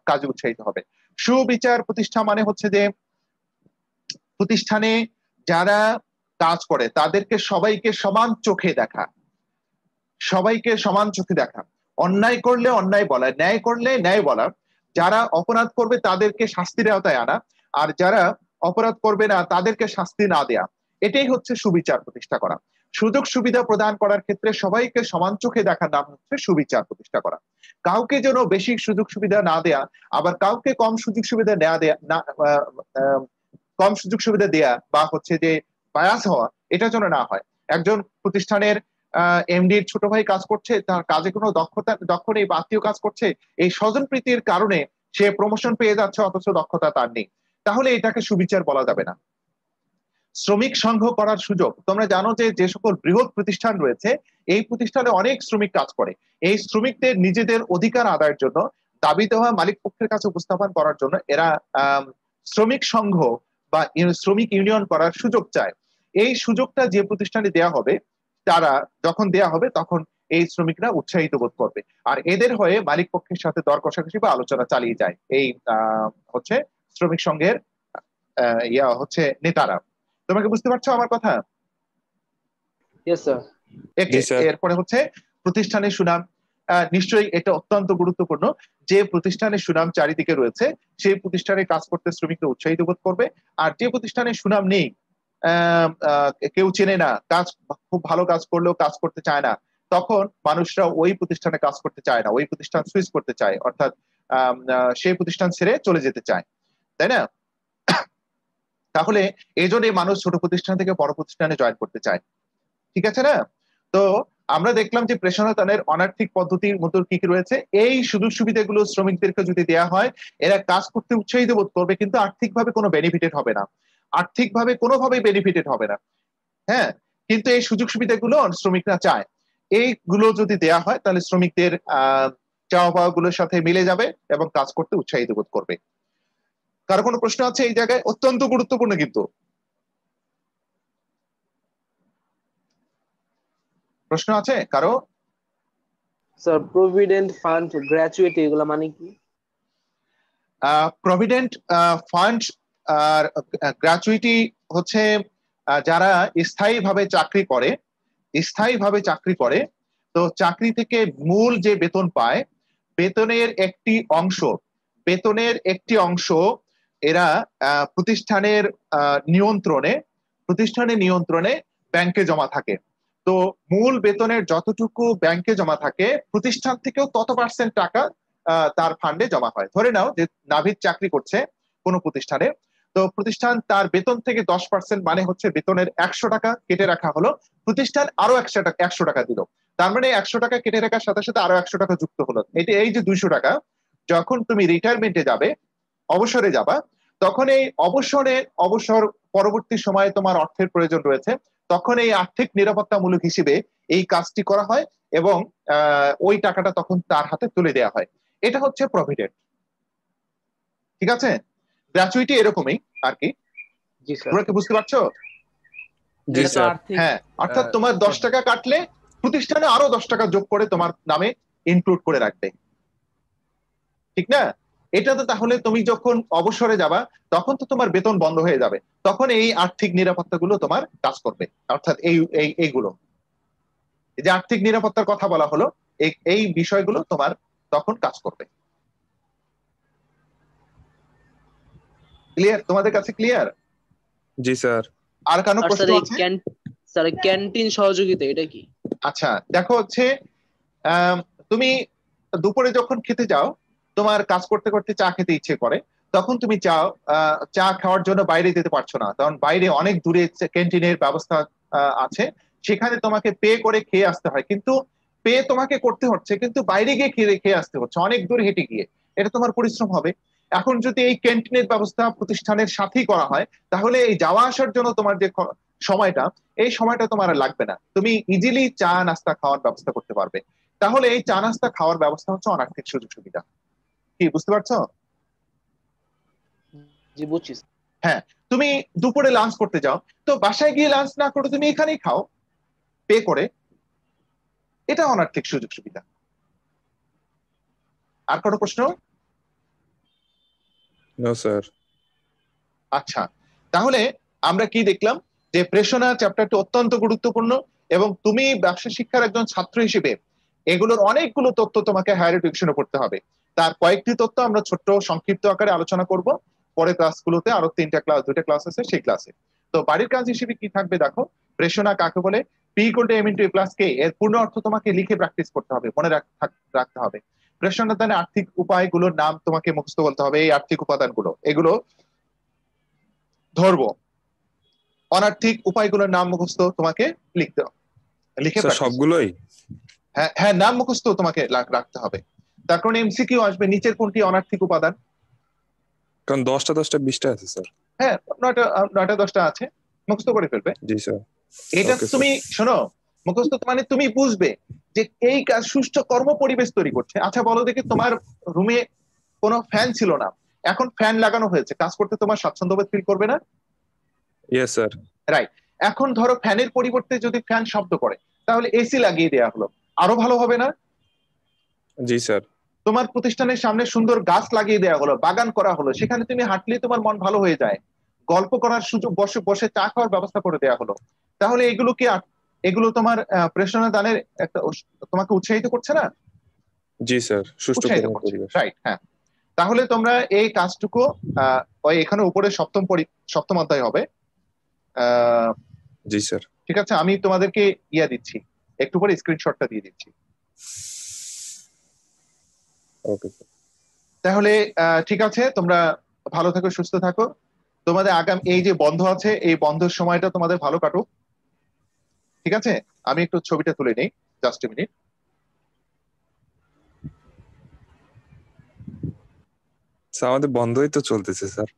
কাজে উৎসাহিত হবে। সুবিচার প্রতিষ্ঠা মানে হচ্ছে যে প্রতিষ্ঠানে যারা কাজ করে তাদেরকে সবাইকে সমান চোখে দেখা, অন্যায় করলে অন্যায় বলা, ন্যায় করলে ন্যায় বলা, যারা অপরাধ করবে তাদেরকে শাস্তির আওতায় আনা, আর যারা অপরাধ করবে না তাদেরকে শাস্তি না দেয়া। এটাই হচ্ছে সুবিচার প্রতিষ্ঠা করা। সুযোগ সুবিধা প্রদান করার ক্ষেত্রে সবাইকে সমান চোখে দেখার নাম হচ্ছে সুবিচার প্রতিষ্ঠা করা। কাউকে যেন বেশি সুযোগ সুবিধা না দেয়া, আবার কাউকে কম সুযোগ সুবিধা কম সুযোগ সুবিধা দেয়া বা হচ্ছে যে বায়াস হওয়া, এটা যেন না হয়। একজন প্রতিষ্ঠানের এমডির ছোট ভাই কাজ করছে, তার কাজে কোনো দক্ষ নেই বা আত্মীয় কাজ করছে, এই স্বজন প্রীতির কারণে সে প্রমোশন পেয়ে যাচ্ছে অথচ দক্ষতা তার নেই, তাহলে এটাকে সুবিচার বলা যাবে না। শ্রমিক সংঘ করার সুযোগ। তোমরা জানো যে সকল বৃহৎ প্রতিষ্ঠান রয়েছে, এই প্রতিষ্ঠানে অনেক শ্রমিক কাজ করে। এই শ্রমিকদের নিজেদের অধিকার আদায়ের জন্য, দাবি দেওয়া মালিক পক্ষের কাছে উপস্থাপন করার জন্য এরা শ্রমিক সংঘ বা শ্রমিক ইউনিয়ন করার সুযোগ চায়। এই সুযোগটা যে প্রতিষ্ঠানে দেয়া হবে, তারা যখন দেয়া হবে তখন এই শ্রমিকরা উৎসাহিত বোধ করবে, আর এদের হয়ে মালিক পক্ষের সাথে দর কষাকষি বা আলোচনা চালিয়ে যায় এই হচ্ছে শ্রমিক সংঘের হচ্ছে নেতারা। তোমাকে বুঝতে পারছো আমার কথা? এরপরে হচ্ছে প্রতিষ্ঠানের সুনাম। নিশ্চয়ই এটা অত্যন্ত গুরুত্বপূর্ণ। যে প্রতিষ্ঠানের সুনাম চারিদিকে রয়েছে, সেই প্রতিষ্ঠানে কাজ করতে শ্রমিকরা উৎসাহিত বোধ করবে। আর যে প্রতিষ্ঠানের সুনাম নেই, কেউ চেনে না, খুব ভালো কাজ করলেও কাজ করতে চায় না, তখন মানুষরা ওই প্রতিষ্ঠানে কাজ করতে চায় না, ওই প্রতিষ্ঠান সুইচ করতে চায়, অর্থাৎ সেই প্রতিষ্ঠান ছেড়ে চলে যেতে চায়, তাই না? তাহলে এই জন্যই মানুষ ছোট প্রতিষ্ঠান থেকে বড় প্রতিষ্ঠানে জয়েন করতে চায়। ঠিক আছে না? তো আমরা দেখলাম যে প্রেষণাদানের অনার্থিক পদ্ধতির মধ্যে কি কি রয়েছে। এই সুযোগ সুবিধাগুলো শ্রমিকদেরকে যদি দেওয়া হয়, এরা কাজ করতে উৎসাহিত বোধ করবে, কিন্তু আর্থিকভাবে কোনো বেনিফিটেড হবে না, আর্থিকভাবে কোনোভাবেই বেনিফিটেড হবে না। হ্যাঁ, কিন্তু এই সুযোগ সুবিধাগুলো শ্রমিকরা চায়। এইগুলো যদি দেয়া হয় তাহলে শ্রমিকদের চাওয়া পাওয়া গুলোর সাথে মিলে যাবে এবং কাজ করতে উৎসাহিত বোধ করবে। কারো কোনো প্রশ্ন আছে এই জায়গায়? অত্যন্ত গুরুত্বপূর্ণ কিন্তু। প্রশ্ন আছে কারো? স্যার, প্রভিডেন্ট ফান্ড, গ্র্যাচুইটি, এগুলো মানে কি? প্রভিডেন্ট ফান্ড আর গ্র্যাচুইটি হচ্ছে যারা স্থায়ীভাবে চাকরি করে, তো চাকরি থেকে মূল যে বেতন পায়, বেতনের একটি অংশ এরা প্রতিষ্ঠানের নিয়ন্ত্রণে ব্যাংকে জমা থাকে। তো মূল বেতনের যতটুকু ব্যাংকে জমা থাকে, প্রতিষ্ঠান থেকেও তত পার্সেন্ট টাকা তার ফান্ডে জমা হয়। ধরে নাও যে নাভিদ চাকরি করছে কোনো প্রতিষ্ঠানে, তো প্রতিষ্ঠান তার বেতন থেকে 10% মানে হচ্ছে বেতনের 100 টাকা কেটে রাখা হলো, প্রতিষ্ঠান আরো 100 টাকা দিল, তার মানে 100 টাকা কেটে রাখার সাথে সাথে আরো 100 টাকা যুক্ত হলো। এই যে 200 টাকা, যখন তুমি রিটায়ারমেন্টে যাবে, অবসরে যাবা, তখন এই অবসর পরবর্তী সময়ে তোমার অর্থের প্রয়োজন রয়েছে, তখন এই আর্থিক নিরাপত্তামূলক হিসেবে এই কাজটি করা হয় এবং ওই টাকাটা তখন তার হাতে তুলে দেওয়া হয়। এটা হচ্ছে প্রভিডেন্ট। ঠিক আছে, গ্র্যাচুইটি এরকমই আর কি। জি স্যার। তোমরা কি বুঝতে পারছো? জি এটা তো স্যার। আর্থিক হ্যাঁ, অর্থাৎ তোমার 10 টাকা কাটলে প্রতিষ্ঠানে আরো 10 টাকা যোগ করে তোমার নামে ইনক্লুড করে রাখবে, ঠিক না? এটা তো তাহলে তুমি যখন অবসরে যাবা তখন তো তোমার বেতন বন্ধ হয়ে যাবে, তখন এই আর্থিক নিরাপত্তাগুলো তোমার কাজ করবে। অর্থাৎ এইগুলো, এই যে আর্থিক নিরাপত্তার কথা বলা হলো, এই বিষয়গুলো তোমার তখন কাজ করবে। ক্লিয়ার? তোমাদের কাছে ক্লিয়ার? জি স্যার। আর কারো আর প্রশ্ন স্যার এই আছে? স্যার ক্যান্টিন সহযোগিতা এটা কি? আচ্ছা, দেখো হচ্ছে তুমি দুপুরে যখন খেতে যাও, তোমার কাজ করতে করতে চা খেতে ইচ্ছে করে, তখন তুমি চাও চা খাওয়ার জন্য বাইরে যেতে পারছো না, কারণ বাইরে অনেক দূরে ক্যান্টিনের ব্যবস্থা আছে, সেখানে তোমাকে পে করে খেয়ে আসতে হয়। কিন্তু পে তোমাকে করতে হচ্ছে, কিন্তু বাইরে গিয়ে খেয়ে আসতে হচ্ছে অনেক দূর হেঁটে গিয়ে, এটা তোমার পরিশ্রম হবে। এখন যদি এই ক্যান্টিনের ব্যবস্থা প্রতিষ্ঠানের সাথেই করা হয়, তাহলে এই যাওয়া আসার জন্য তোমার যে সময়টা, এই সময়টা তোমার আর লাগবে না, তুমি ইজিলি চা নাস্তা খাওয়ার ব্যবস্থা করতে পারবে। তাহলে এই চা নাস্তা খাওয়ার ব্যবস্থা হচ্ছে অনার্থিক সুযোগ সুবিধা। কি বুঝতে পারছো? জি বুঝছি। হ্যাঁ, তুমি দুপুরে লাঞ্চ করতে যাও, তো বাসায় গিয়ে লাঞ্চ না করে তুমি এখানেই খাও পে করে, এটা অনার্থিক সুযোগ সুবিধা। আর কোনো প্রশ্ন? No sir. আচ্ছা, তাহলে আমরা কি দেখলাম যে প্রেষণা চ্যাপ্টারটি অত্যন্ত গুরুত্বপূর্ণ, এবং তুমি ব্যবসা শিক্ষার একজন ছাত্র হিসেবে এগুলোর অনেকগুলো তথ্য তোমাকে হায়ার এডুকেশনে পড়তে হবে। তার কয়েকটি তথ্য আমরা ছোট্ট সংক্ষিপ্ত আকারে আলোচনা করব পরে ক্লাসগুলোতে, আরো 2টা ক্লাস আছে সেই ক্লাসে। তো বাড়ির কাজ হিসেবে কি থাকবে দেখো, প্রেষণা কাকে বলে, P equal to M into A plus K, এর পূর্ণ অর্থ তোমাকে লিখে প্র্যাকটিস করতে হবে, মনে রাখতে হবে। প্রেষণা দানে আর্থিক উপায়গুলোর নাম তোমাকে মুখস্থ বলতে হবে, এই আর্থিক উপাদানগুলো এগুলো ধরবো। অনার্থিক উপায়গুলোর নাম মুখস্থ তোমাকে লিখে স্যার সবগুলোই? হ্যাঁ হ্যাঁ, নাম মুখস্থ তোমাকে রাখতে হবে। তার কারণে এমসিকিউ আসবে, নিচের কোনটি অনার্থিক উপাদান। কারণ 10টা 10টা 20টা আছে স্যার। হ্যাঁ, 9টা 10টা আছে, মুখস্থ করে ফেলবে। জি স্যার। এটা ওকে স্যার। তুমি শোনো, মুখস্থ মানে তুমি বুঝবে যে এই কাজ সুষ্ঠু কর্ম পরিবেশ তৈরি করছে। আচ্ছা বলো দেখি, তোমার রুমে কোনো ফ্যান ছিল না, এখন ফ্যান লাগানো হয়েছে, কাজ করতে তোমার স্বাচ্ছন্দ্যবোধ ফিল করবে না? Yes sir. রাইট। এখন ধরো ফ্যানের পরিবর্তে যদি ফ্যান শব্দ করে, তাহলে এসি লাগিয়ে দেওয়া হলো, আরো ভালো হবে না? জি স্যার। তোমার প্রতিষ্ঠানের সামনে সুন্দর গাছ লাগিয়ে দেওয়া হলো, বাগান করা হলো, সেখানে তুমি হাঁটলে তোমার মন ভালো হয়ে যায়, গল্প করার সুযোগ, বসে বসে চা খাওয়ার ব্যবস্থা করে দেওয়া হলো। তাহলে এগুলো কি এগুলো তোমার প্রেরণা দানের একটা তোমাকে উৎসাহিত করছে না? জি স্যার, সুষ্ঠু উৎসাহিত কর্ম করছে, পরিবেশ। রাইট। হ্যাঁ, তাহলে তোমরা এই কাজটুকু ওই এখানে উপরে সপ্তম অধ্যায় হবে। জি স্যার। ঠিক আছে, আমি তোমাদেরকে ইয়া দিচ্ছি, একটু পরে স্ক্রিনশটটা দিয়ে দিচ্ছি। Okay sir. তাহলে ঠিক আছে, তোমরা ভালো থাকো, সুস্থ থাকো। তোমাদের আগাম এই যে বন্ধ আছে, এই বন্ধের সময়টা তোমাদের ভালো কাটুক। ঠিক আছে, আমি একটু ছবিটা তুলে নেই, জাস্ট এ মিনিট। স্যার আমাদের বন্ধই তো চলতেছে স্যার,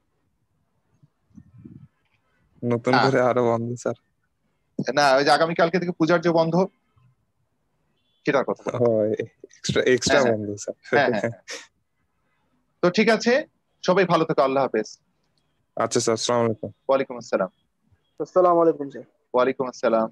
নতুন করে আরো বন্ধ স্যার। না, ওই যে আগামীকালকে থেকে পূজার যে বন্ধ, সেটার কথা বলা। এক্সট্রা বন্ধ স্যার। হ্যাঁ হ্যাঁ, তো ঠিক আছে, সবাই ভালো থাকো, আল্লাহ হাফেজ। আচ্ছা স্যার, আসসালামু আলাইকুম। ওয়ালাইকুম আসসালাম। আসসালামু আলাইকুম স্যার। ওয়ালাইকুম আসসালাম।